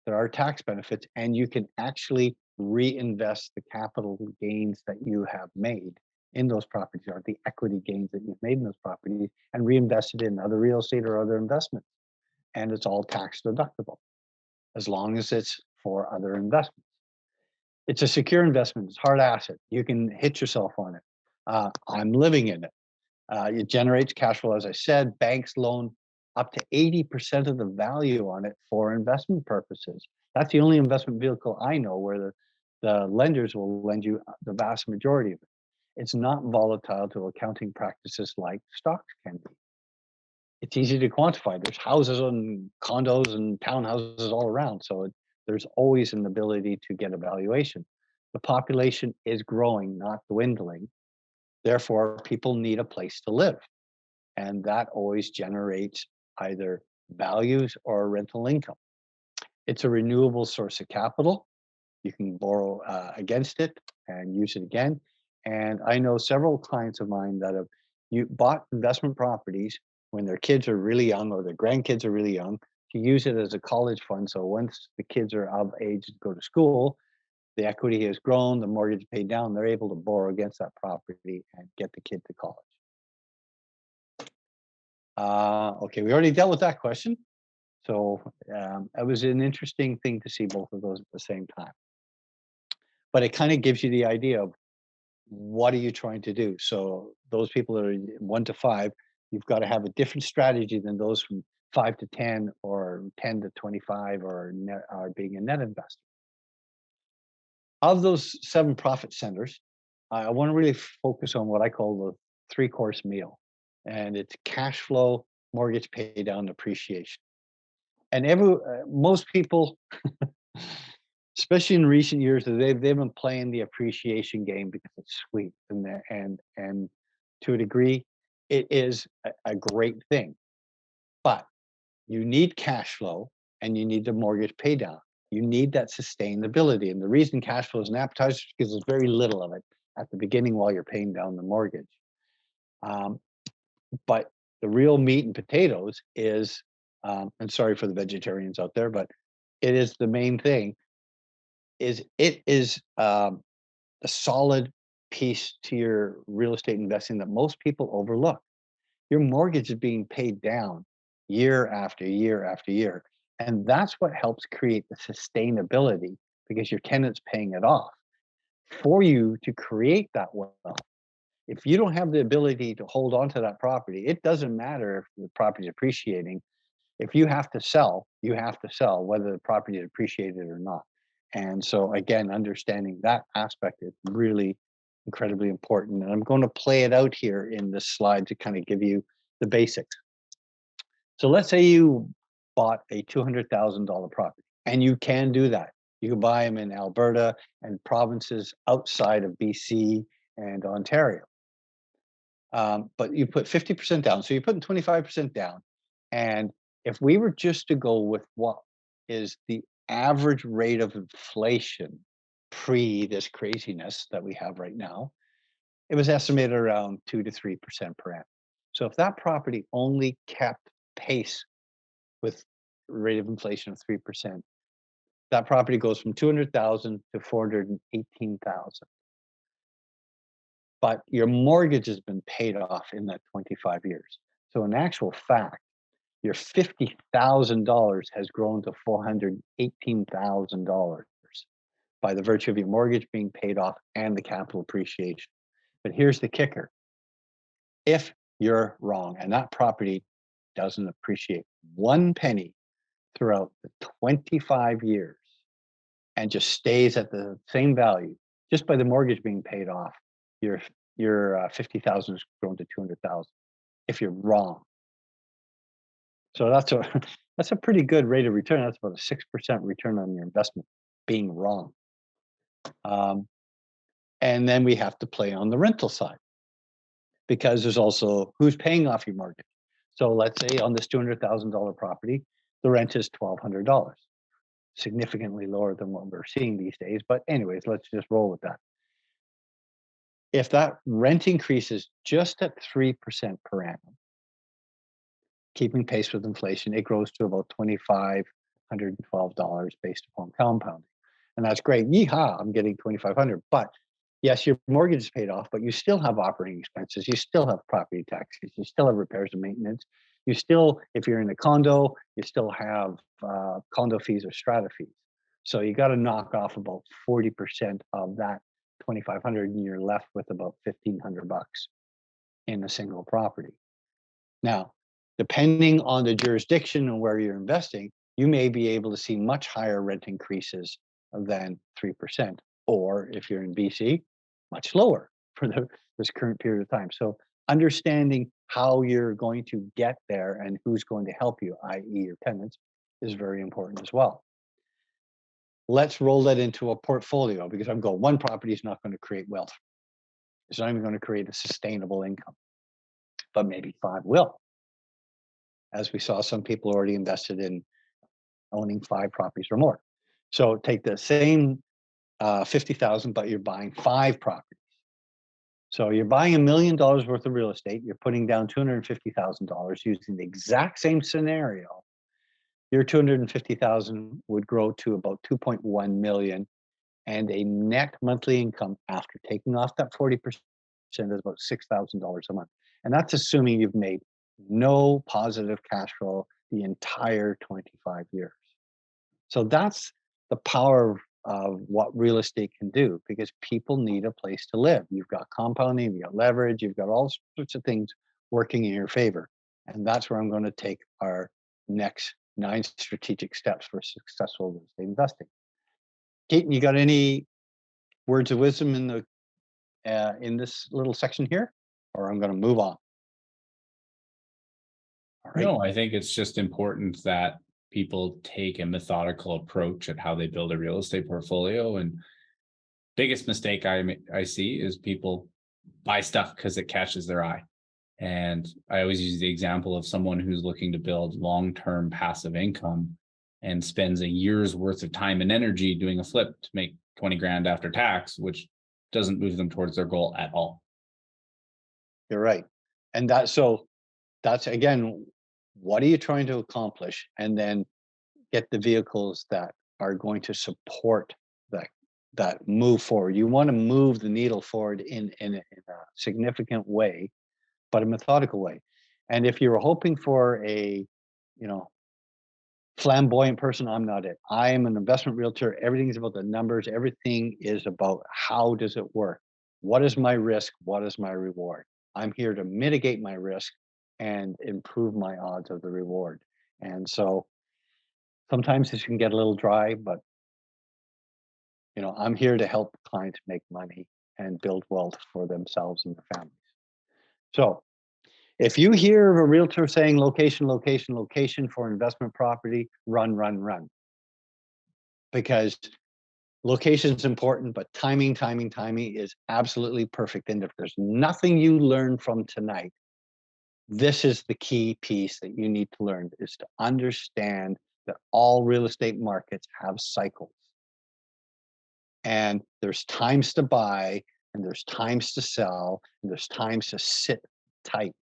There are tax benefits, and you can actually reinvest the capital gains that you have made in those properties, or the equity gains that you've made in those properties, and reinvest it in other real estate or other investments. And it's all tax deductible as long as it's for other investments. It's a secure investment. It's hard asset. You can hit yourself on it. I'm living in it. It generates cash flow, as I said. Banks loan up to 80% of the value on it for investment purposes. That's the only investment vehicle I know where the lenders will lend you the vast majority of it. It's not volatile to accounting practices like stocks can be. It's easy to quantify. There's houses and condos and townhouses all around. So there's always an ability to get a valuation. The population is growing, not dwindling. Therefore, people need a place to live. And that always generates either values or rental income. It's a renewable source of capital. You can borrow against it and use it again. And I know several clients of mine that have bought investment properties when their kids are really young or their grandkids are really young to use it as a college fund. So once the kids are of age to go to school, the equity has grown, the mortgage paid down, they're able to borrow against that property and get the kid to college. Okay, we already dealt with that question. So it was an interesting thing to see both of those at the same time. But it kind of gives you the idea of what are you trying to do. So those people that are 1 to 5, you've got to have a different strategy than those from 5 to 10 or 10 to 25 or being a net investor. Of those 7 profit centers, I want to really focus on what I call the 3-course meal, and it's cash flow, mortgage pay down, appreciation. And most people, especially in recent years, they've been playing the appreciation game because it's sweet and to a degree, it is a great thing. But you need cash flow and you need the mortgage pay down. You need that sustainability. And the reason cash flow is an appetizer is because there's very little of it at the beginning while you're paying down the mortgage. But the real meat and potatoes is, and sorry for the vegetarians out there, but it is the main thing, is it is a solid piece to your real estate investing that most people overlook. Your mortgage is being paid down year after year after year. And that's what helps create the sustainability because your tenant's paying it off. For you to create that wealth, If you don't have the ability to hold on to that property, it doesn't matter if the property is appreciating. If you have to sell, you have to sell, whether the property is appreciated or not. And so again, understanding that aspect is really incredibly important. And I'm going to play it out here in this slide to kind of give you the basics. So let's say you bought a $200,000 property, and you can do that. You can buy them in Alberta and provinces outside of BC and Ontario. But you put 50% down. So you're putting 25% down. And if we were just to go with what is the average rate of inflation pre this craziness that we have right now, it was estimated around 2 to 3% per annum. So if that property only kept pace with rate of inflation of 3%, that property goes from 200,000 to 418,000. But your mortgage has been paid off in that 25 years. So in actual fact, your $50,000 has grown to $418,000 by the virtue of your mortgage being paid off and the capital appreciation. But here's the kicker. If you're wrong and that property doesn't appreciate one penny throughout the 25 years and just stays at the same value, just by the mortgage being paid off, your 50,000 has grown to 200,000 if you're wrong. So that's a pretty good rate of return. That's about a 6% return on your investment being wrong. And then we have to play on the rental side, because there's also who's paying off your mortgage. So let's say on this $200,000 property, the rent is $1,200, significantly lower than what we're seeing these days. But anyways, let's just roll with that. If that rent increases just at 3% per annum, keeping pace with inflation, it grows to about $2,512 based upon compounding. And that's great. Yeehaw, I'm getting 2,500. But yes, your mortgage is paid off, but you still have operating expenses. You still have property taxes. You still have repairs and maintenance. You still, if you're in a condo, you still have condo fees or strata fees. So you got to knock off about 40% of that 2,500, and you're left with about 1,500 bucks in a single property. Now, depending on the jurisdiction and where you're investing, you may be able to see much higher rent increases than 3%. Or if you're in BC, much lower for this current period of time. So understanding how you're going to get there and who's going to help you, i.e. your tenants, is very important as well. Let's roll that into a portfolio, because I'm going, one property is not going to create wealth. It's not even going to create a sustainable income, but maybe 5 will. As we saw, some people already invested in owning 5 properties or more. So take the same 50,000, but you're buying 5 properties. So you're buying $1 million worth of real estate. You're putting down $250,000 using the exact same scenario. Your 250,000 would grow to about 2.1 million, and a net monthly income after taking off that 40% is about $6,000 a month. And that's assuming you've made no positive cash flow the entire 25 years. So that's the power of what real estate can do, because people need a place to live. You've got compounding, you've got leverage, you've got all sorts of things working in your favor. And that's where I'm going to take our next 9 strategic steps for successful real estate investing. Keaton, you got any words of wisdom in this little section here, or I'm going to move on? All right. No, I think it's just important that people take a methodical approach at how they build a real estate portfolio. And biggest mistake I see is people buy stuff because it catches their eye. And I always use the example of someone who's looking to build long-term passive income and spends a year's worth of time and energy doing a flip to make 20 grand after tax, which doesn't move them towards their goal at all. You're right. And that's again, what are you trying to accomplish? And then get the vehicles that are going to support that move forward. You want to move the needle forward in a significant way, but a methodical way. And if you're hoping for a, flamboyant person, I'm not it. I am an investment realtor. Everything's about the numbers. Everything is about how does it work. What is my risk? What is my reward? I'm here to mitigate my risk and improve my odds of the reward. And so sometimes this can get a little dry, but I'm here to help clients make money and build wealth for themselves and their families. So if you hear of a realtor saying location, location, location for investment property, run, run, run. Because location is important, but timing, timing, timing is absolutely perfect. And if there's nothing you learn from tonight, this is the key piece that you need to learn, is to understand that all real estate markets have cycles. And there's times to buy, and there's times to sell, and there's times to sit tight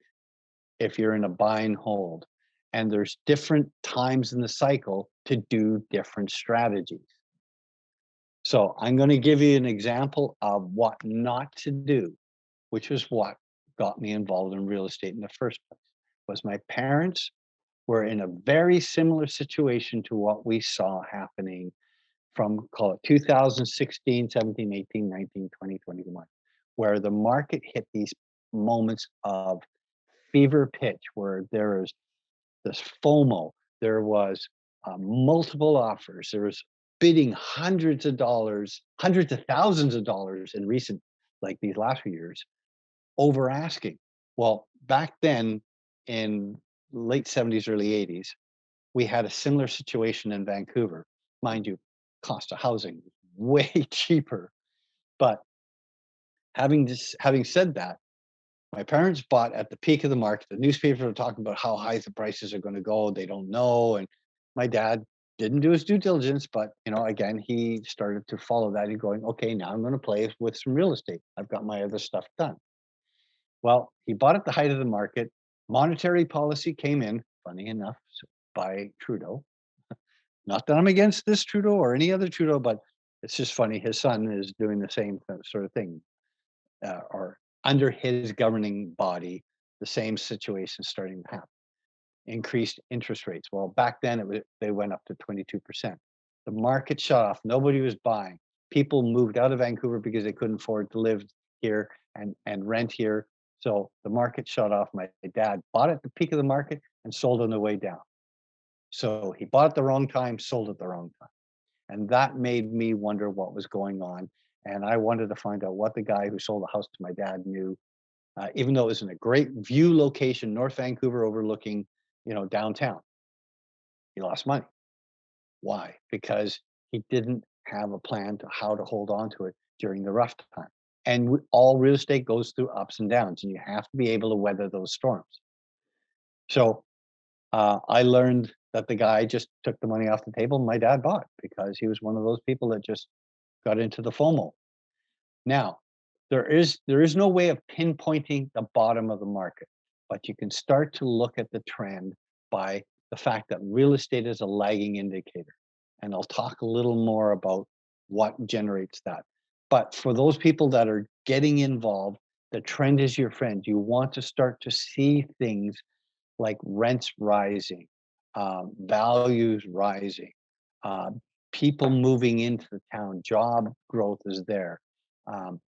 if you're in a buy and hold. And there's different times in the cycle to do different strategies. So I'm going to give you an example of what not to do, which was what got me involved in real estate in the first place. Was my parents were in a very similar situation to what we saw happening from, call it 2016, 17, 18, 19, 20, 21, where the market hit these moments of fever pitch where there is this FOMO, there was multiple offers, there was bidding hundreds of dollars, hundreds of thousands of dollars in recent, like these last few years, over asking. Well, back then in late 70s, early 80s, we had a similar situation in Vancouver. Mind you, cost of housing was way cheaper. But having said that, my parents bought at the peak of the market. The newspaper were talking about how high the prices are going to go. They don't know. And my dad didn't do his due diligence, but again, he started to follow that and going, okay, now I'm going to play with some real estate. I've got my other stuff done. Well, he bought at the height of the market. Monetary policy came in, funny enough, by Trudeau. Not that I'm against this Trudeau or any other Trudeau, but it's just funny. His son is doing the same sort of thing, or under his governing body, the same situation starting to happen. Increased interest rates. Well, back then they went up to 22%. The market shut off. Nobody was buying. People moved out of Vancouver because they couldn't afford to live here and rent here. So the market shut off. My dad bought at the peak of the market and sold on the way down. So he bought at the wrong time, sold at the wrong time. And that made me wonder what was going on. And I wanted to find out what the guy who sold the house to my dad knew, even though it was in a great view location, North Vancouver, overlooking, downtown. He lost money. Why? Because he didn't have a plan to how to hold on to it during the rough time. And all real estate goes through ups and downs, and you have to be able to weather those storms. So I learned that the guy just took the money off the table my dad bought, because he was one of those people that just got into the FOMO. Now, there is no way of pinpointing the bottom of the market, but you can start to look at the trend by the fact that real estate is a lagging indicator. And I'll talk a little more about what generates that. But for those people that are getting involved, the trend is your friend. You want to start to see things like rents rising, values rising, uh, people moving into the town, job growth is there, um,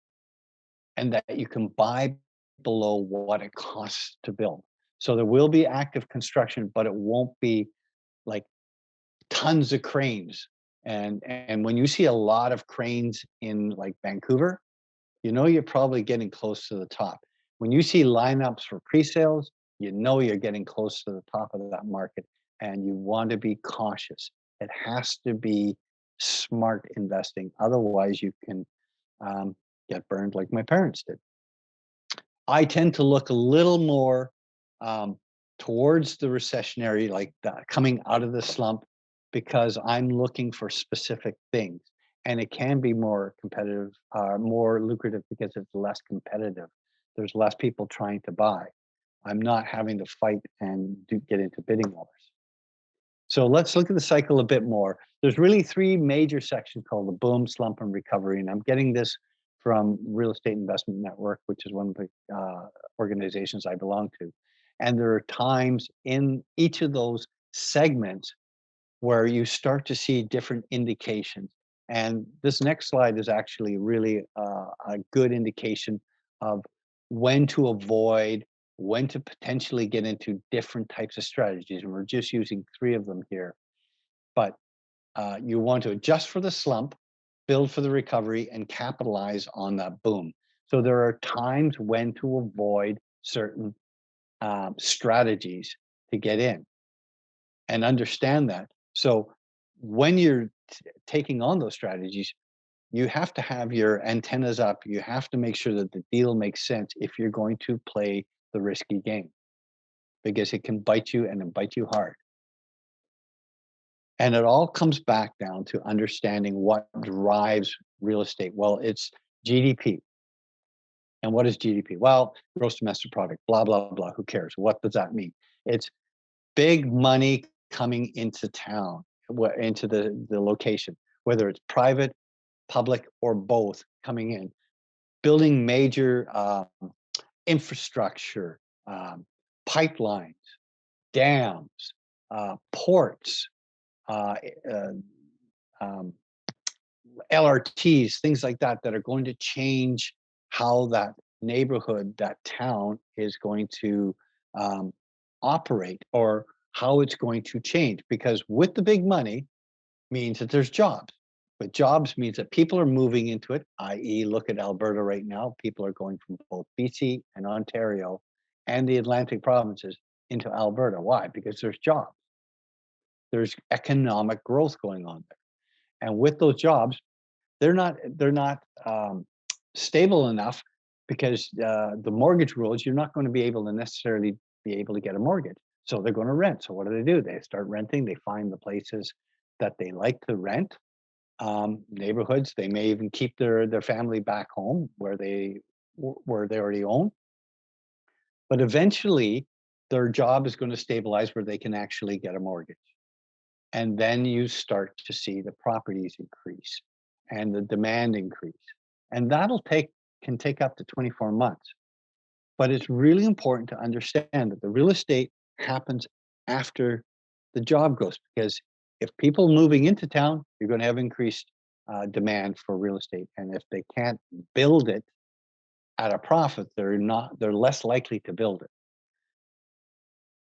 and that you can buy below what it costs to build. So there will be active construction, but it won't be like tons of cranes. And when you see a lot of cranes in like Vancouver, you're probably getting close to the top. When you see lineups for pre-sales, you're getting close to the top of that market, and you want to be cautious. It has to be smart investing. Otherwise, you can get burned like my parents did. I tend to look a little more um, towards the recessionary, like coming out of the slump, because I'm looking for specific things. And it can be more competitive, more lucrative, because it's less competitive. There's less people trying to buy. I'm not having to fight and get into bidding wars. So let's look at the cycle a bit more. There's really three major sections called the boom, slump, and recovery. And I'm getting this from Real Estate Investment Network, which is one of the organizations I belong to. And there are times in each of those segments where you start to see different indications. And this next slide is actually really a good indication of when to avoid, when to potentially get into different types of strategies. And we're just using 3 of them here. But you want to adjust for the slump, build for the recovery, and capitalize on that boom. So there are times when to avoid certain strategies to get in and understand that. So when you're taking on those strategies, you have to have your antennas up. You have to make sure that the deal makes sense if you're going to play the risky game, because it can bite you and bite you hard. And it all comes back down to understanding what drives real estate. Well, it's GDP. And what is GDP? Well, gross domestic product, blah, blah, blah. Who cares? What does that mean? It's big money coming into town, into the location, whether it's private, public, or both coming in, building major infrastructure, pipelines, dams, ports, uh, uh, um, LRTs, things like that, that are going to change how that neighborhood, that town is going to um, operate, or how it's going to change. Because with the big money means that there's jobs. But jobs means that people are moving into it, i.e., look at Alberta right now. People are going from both BC and Ontario and the Atlantic provinces into Alberta. Why? Because there's jobs. There's economic growth going on there. And with those jobs, they're not stable enough, because the mortgage rules, you're not going to be able to necessarily be able to get a mortgage. So they're going to rent. So what do? They start renting. They find the places that they like to rent, neighborhoods. They may even keep their family back home where they already own. But eventually, their job is going to stabilize where they can actually get a mortgage. And then you start to see the properties increase and the demand increase. And can take up to 24 months. But it's really important to understand that the real estate happens after the job growth, because if people moving into town, you're going to have increased demand for real estate. And if they can't build it at a profit, they're less likely to build it.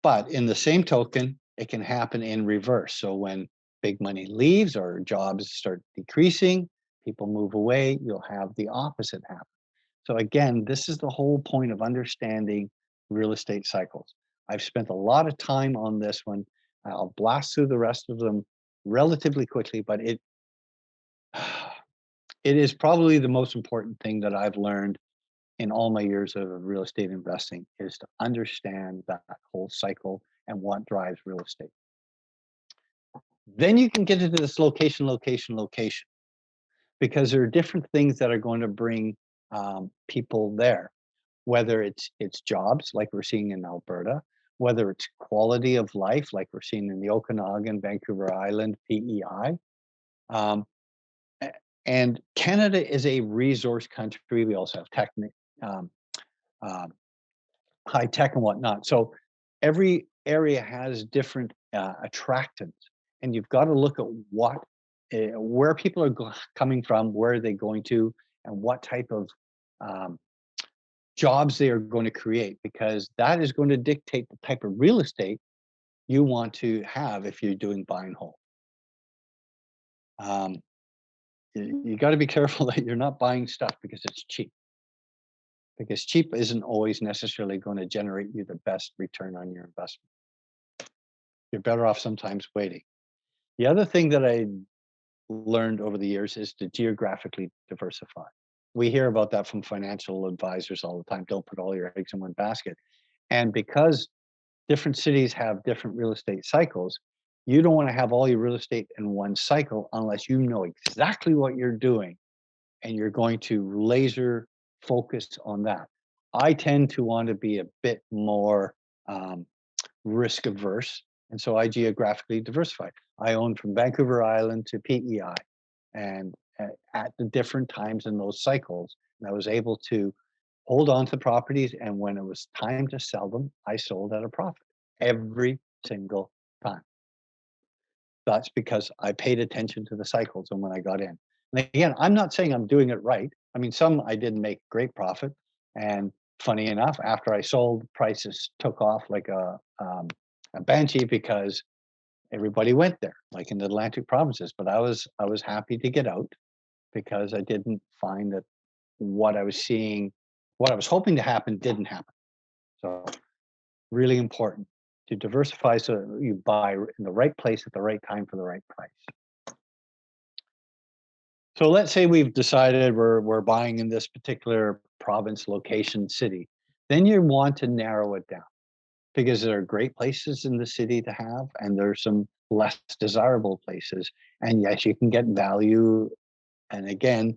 But in the same token, it can happen in reverse. So when big money leaves or jobs start decreasing, people move away, you'll have the opposite happen. So again, this is the whole point of understanding real estate cycles. I've spent a lot of time on this one. I'll blast through the rest of them relatively quickly, but it is probably the most important thing that I've learned in all my years of real estate investing, is to understand that whole cycle and what drives real estate. Then you can get into this location, because there are different things that are going to bring people there, whether it's jobs like we're seeing in Alberta, whether it's quality of life like we're seeing in the Okanagan, Vancouver Island, PEI. Um, and Canada is a resource country. We also have um, um, high tech and whatnot. So every area has different attractants, and you've got to look at where people are coming from, where are they going to, and what type of um, jobs they are going to create, because that is going to dictate the type of real estate you want to have if you're doing buy and hold. Um, you got to be careful that you're not buying stuff because it's cheap, because cheap isn't always necessarily going to generate you the best return on your investment. You're better off sometimes waiting. The other thing that I learned over the years is to geographically diversify. We hear about that from financial advisors all the time. Don't put all your eggs in one basket. And because different cities have different real estate cycles, you don't want to have all your real estate in one cycle unless you know exactly what you're doing and you're going to laser focus on that. I tend to want to be a bit more risk averse, and so I geographically diversified. I own from Vancouver Island to PEI, and at the different times in those cycles, and I was able to hold on to properties, and when it was time to sell them, I sold at a profit every single time. That's because I paid attention to the cycles and when I got in. And again, I'm not saying I'm doing it right. I mean, some I didn't make great profit. And funny enough, after I sold, prices took off like a banshee because everybody went there, like in the Atlantic provinces. But I was happy to get out because I didn't find that what I was seeing, what I was hoping to happen, didn't happen. So really important to diversify so you buy in the right place at the right time for the right price. So let's say we've decided we're buying in this particular province, location, city. Then you want to narrow it down because there are great places in the city to have, and there's some less desirable places. And yes, you can get value. And again,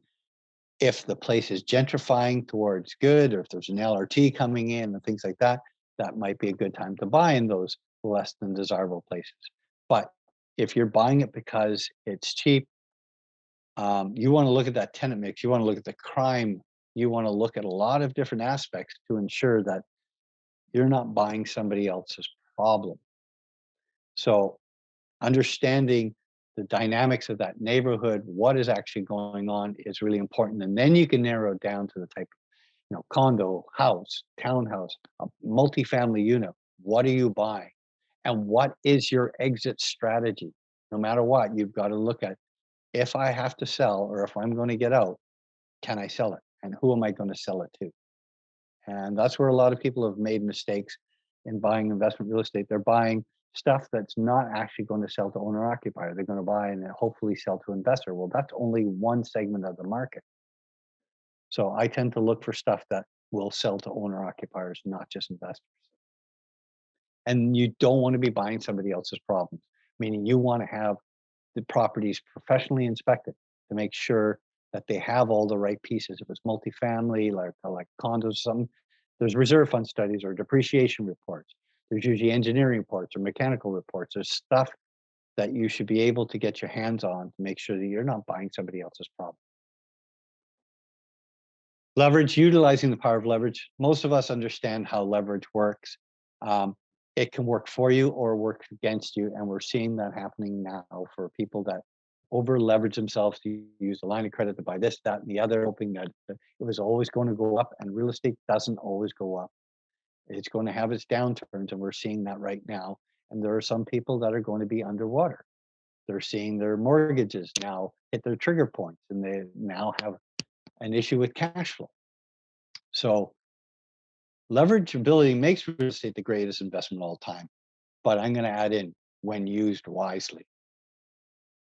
if the place is gentrifying towards good, or if there's an LRT coming in and things like that, that might be a good time to buy in those less than desirable places. But if you're buying it because it's cheap, you want to look at that tenant mix, you want to look at the crime, you want to look at a lot of different aspects to ensure that you're not buying somebody else's problem. So understanding the dynamics of that neighborhood, what is actually going on is really important. And then you can narrow it down to the type of, condo, house, townhouse, a multifamily unit. What are you buying? And what is your exit strategy? No matter what, you've got to look at, if I have to sell or if I'm going to get out, can I sell it? And who am I going to sell it to? And that's where a lot of people have made mistakes in buying investment real estate. They're buying stuff that's not actually going to sell to owner occupier. They're going to buy and hopefully sell to investor. Well, that's only one segment of the market. So I tend to look for stuff that will sell to owner occupiers, not just investors. And you don't want to be buying somebody else's problems, meaning you want to have the properties professionally inspected to make sure that they have all the right pieces. If it's multifamily, like condos or something, there's reserve fund studies or depreciation reports. There's usually engineering reports or mechanical reports. There's stuff that you should be able to get your hands on to make sure that you're not buying somebody else's problem. Leverage, utilizing the power of leverage. Most of us understand how leverage works. It can work for you or work against you. And we're seeing that happening now for people that over leverage themselves to use a line of credit to buy this, that, and the other, hoping that it was always going to go up. And real estate doesn't always go up. It's going to have its downturns. And we're seeing that right now. And there are some people that are going to be underwater. They're seeing their mortgages now hit their trigger points and they now have an issue with cash flow. So leverageability makes real estate the greatest investment of all time. But I'm going to add in when used wisely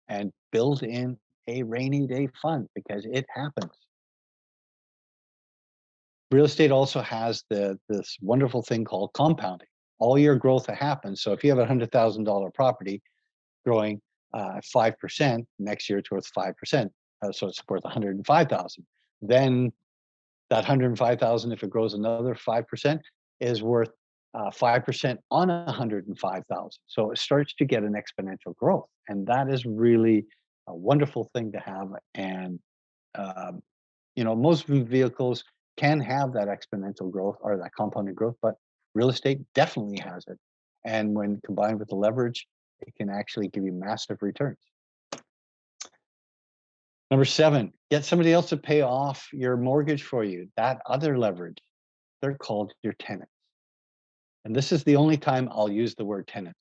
and build in a rainy day fund because it happens. Real estate also has this wonderful thing called compounding. All year growth happens. So if you have a $100,000 property growing 5%, next year it's worth 5%. So it's worth 105,000. Then that 105,000, if it grows another 5%, is worth 5% on 105,000. So it starts to get an exponential growth, and that is really a wonderful thing to have. And most vehicles can have that exponential growth or that compounded growth, but real estate definitely has it. And when combined with the leverage, it can actually give you massive returns. Number 7, get somebody else to pay off your mortgage for you. That other leverage, they're called your tenants. And this is the only time I'll use the word tenants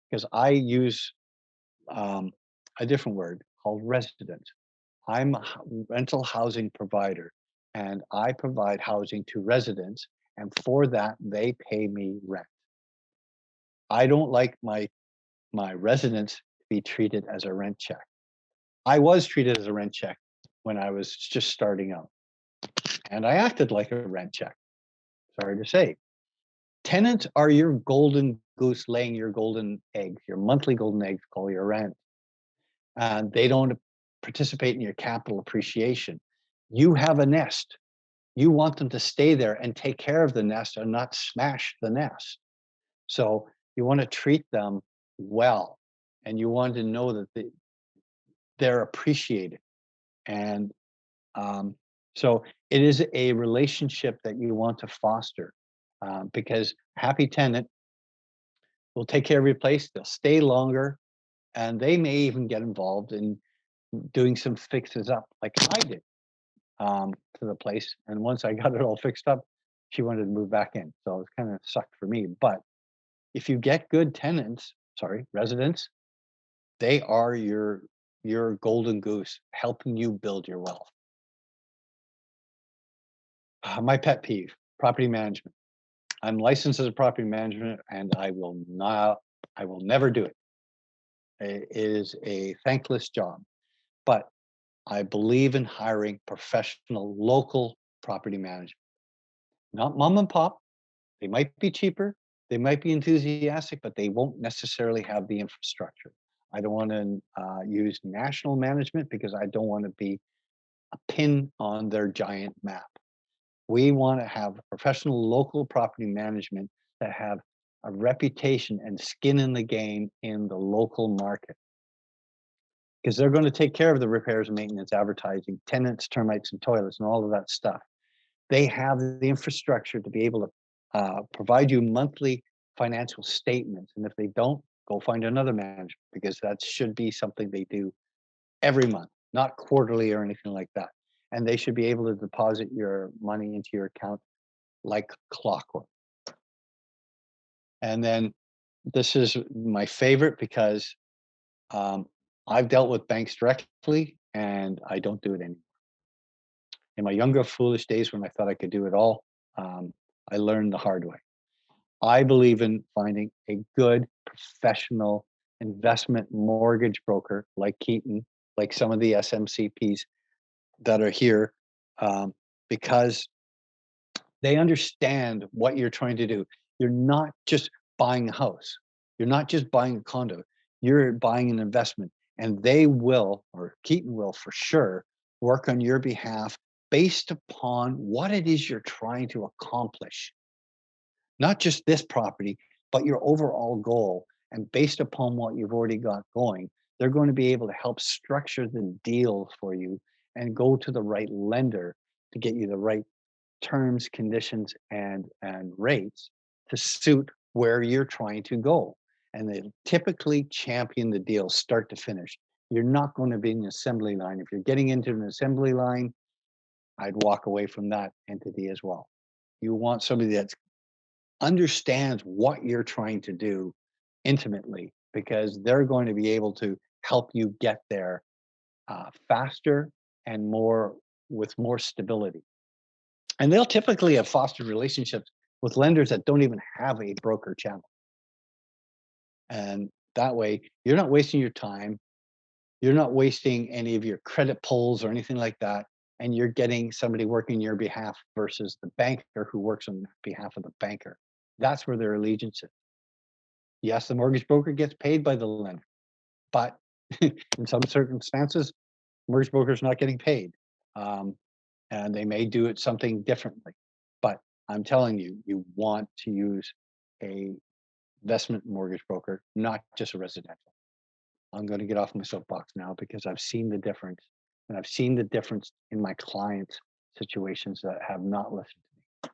because I use a different word called residents. I'm a rental housing provider and I provide housing to residents. And for that, they pay me rent. I don't like my residents to be treated as a rent check. I was treated as a rent check when I was just starting out. And I acted like a rent check. Sorry to say. Tenants are your golden goose laying your golden eggs, your monthly golden eggs, call your rent. And they don't participate in your capital appreciation. You have a nest. You want them to stay there and take care of the nest and not smash the nest. So you want to treat them well. And you want to know that they're appreciated. And so it is a relationship that you want to foster because happy tenant will take care of your place. They'll stay longer And they may even get involved in doing some fixes up like I did to the place. And once I got it all fixed up, she wanted to move back in. So it kind of sucked for me. But if you get good tenants, sorry, residents, they are your golden goose helping you build your wealth. My pet peeve, property management. I'm licensed as a property management and I will never do it. It is a thankless job, but I believe in hiring professional local property management, not mom and pop. They might be cheaper, they might be enthusiastic, but they won't necessarily have the infrastructure. I don't want to use national management because I don't want to be a pin on their giant map. We want to have professional local property management that have a reputation and skin in the game in the local market because they're going to take care of the repairs, maintenance, advertising, tenants, termites, and toilets, and all of that stuff. They have the infrastructure to be able to provide you monthly financial statements. And if they don't, go find another manager because that should be something they do every month, not quarterly or anything like that. And they should be able to deposit your money into your account like clockwork. And then this is my favorite because um, I've dealt with banks directly and I don't do it anymore. In my younger, foolish days when I thought I could do it all, I learned the hard way. I believe in finding a good professional investment mortgage broker like Keaton, like some of the SMCPs that are here, because they understand what you're trying to do. You're not just buying a house. You're not just buying a condo. You're buying an investment, and they will, or Keaton will for sure, work on your behalf based upon what it is you're trying to accomplish. Not just this property, but your overall goal. And based upon what you've already got going, they're going to be able to help structure the deal for you and go to the right lender to get you the right terms, conditions, and rates to suit where you're trying to go. And they typically champion the deal start to finish. You're not going to be in an assembly line. If you're getting into an assembly line, I'd walk away from that entity as well. You want somebody that understands what you're trying to do intimately because they're going to be able to help you get there faster and more with more stability. And they'll typically have fostered relationships with lenders that don't even have a broker channel. And that way, you're not wasting your time. You're not wasting any of your credit pulls or anything like that. And you're getting somebody working your behalf versus the banker who works on behalf of the banker. That's where their allegiance is. Yes, the mortgage broker gets paid by the lender, but in some circumstances, mortgage broker is not getting paid. Um, and they may do it something differently. But I'm telling you, you want to use a investment mortgage broker, not just a residential. I'm going to get off my soapbox now because I've seen the difference, and I've seen the difference in my clients' situations that have not listened to me.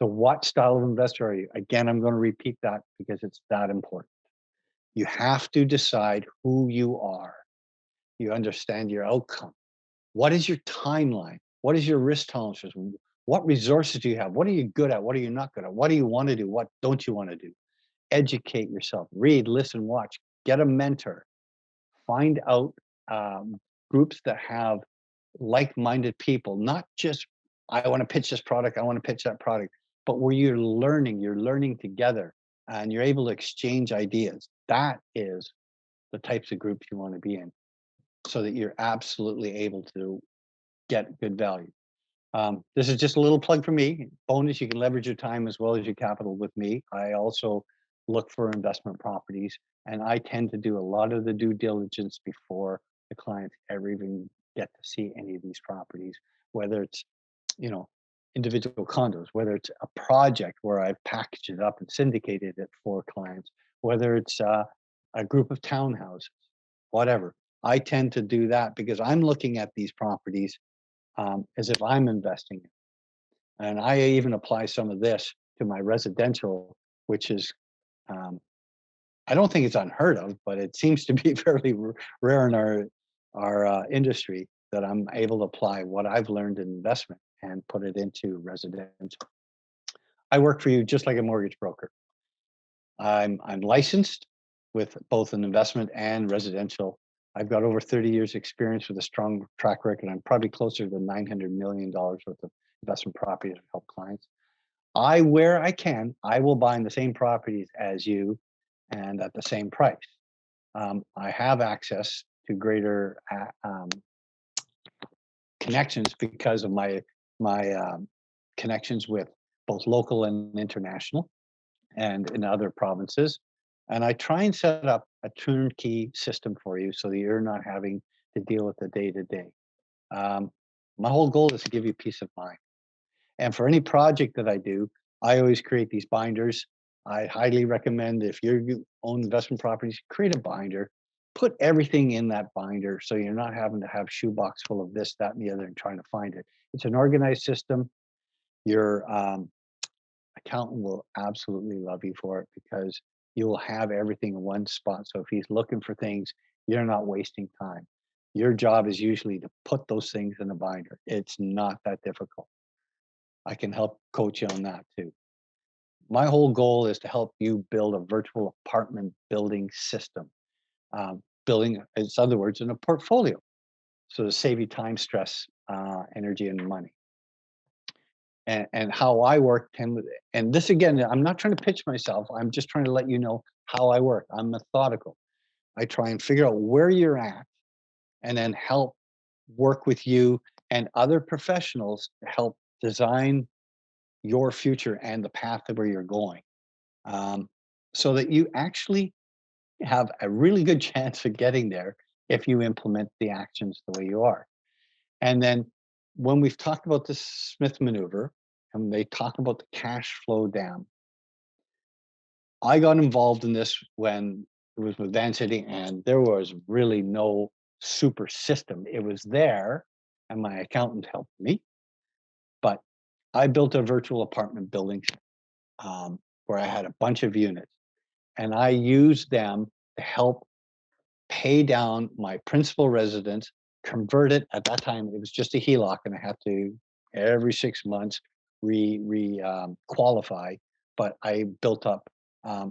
So, what style of investor are you? Again, I'm going to repeat that because it's that important. You have to decide who you are. You understand your outcome. What is your timeline? What is your risk tolerances? What resources do you have? What are you good at? What are you not good at? What do you want to do? What don't you want to do? Educate yourself. Read, listen, watch. Get a mentor. Find out groups that have like-minded people, not just I want to pitch this product, I want to pitch that product, but where you're learning together and you're able to exchange ideas. That is the types of groups you want to be in so that you're absolutely able to get good value. This is just a little plug for me. Bonus, you can leverage your time as well as your capital with me. I also look for investment properties, and I tend to do a lot of the due diligence before the clients ever even get to see any of these properties, whether it's, you know, individual condos, whether it's a project where I've packaged it up and syndicated it for clients, whether it's a group of townhouses, whatever. I tend to do that because I'm looking at these properties as if I'm investing in. And I even apply some of this to my residential, which is um, I don't think it's unheard of, but it seems to be fairly rare in our industry that I'm able to apply what I've learned in investment and put it into residential. I work for you just like a mortgage broker. I'm licensed with both an investment and residential. I've got over 30 years experience with a strong track record. I'm probably closer to $900 million worth of investment properties to help clients. Where I can, I will buy in the same properties as you and at the same price. I have access to greater connections because of my connections with both local and international and in other provinces. And I try and set up a turnkey system for you so that you're not having to deal with the day to day. My whole goal is to give you peace of mind. And for any project that I do, I always create these binders. I highly recommend if you own investment properties, create a binder, put everything in that binder so you're not having to have shoebox full of this, that, and the other and trying to find it. It's an organized system. Your accountant will absolutely love you for it because you will have everything in one spot. So if he's looking for things, you're not wasting time. Your job is usually to put those things in a binder. It's not that difficult. I can help coach you on that too. My whole goal is to help you build a virtual apartment building system. Building, in other words, in a portfolio. So to save you time, stress, energy, and money. And how I work, and this again, I'm not trying to pitch myself. I'm just trying to let you know how I work. I'm methodical. I try and figure out where you're at and then help work with you and other professionals to help design your future and the path of where you're going, so that you actually have a really good chance of getting there if you implement the actions the way you are. And then when we've talked about the Smith maneuver and they talk about the cash flow dam, I got involved in this when it was with Van City and there was really no super system. It was there and my accountant helped me, but I built a virtual apartment building where I had a bunch of units and I used them to help pay down my principal residence, convert it. At that time, it was just a HELOC, and I had to every 6 months qualify. But I built up a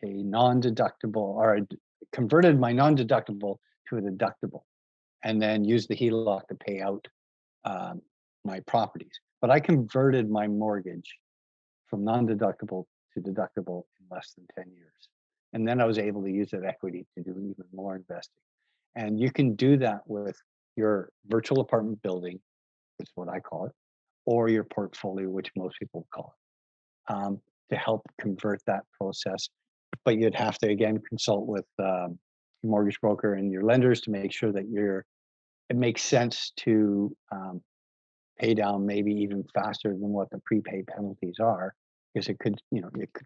non-deductible, or converted my non-deductible to a deductible, and then used the HELOC to pay out my properties. But I converted my mortgage from non-deductible to deductible in less than 10 years. And then I was able to use that equity to do even more investing. And you can do that with your virtual apartment building, is what I call it, or your portfolio, which most people call it, to help convert that process. But you'd have to, again, consult with your mortgage broker and your lenders to make sure that it makes sense to pay down maybe even faster than what the prepaid penalties are, because it could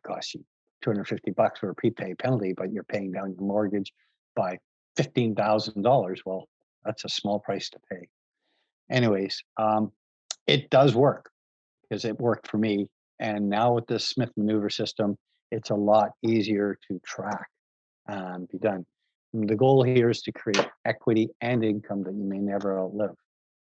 cost you $250 for a prepaid penalty, but you're paying down your mortgage by $15,000. Well, that's a small price to pay. Anyways, it does work because it worked for me. And now with this Smith maneuver system, it's a lot easier to track and be done. And the goal here is to create equity and income that you may never outlive.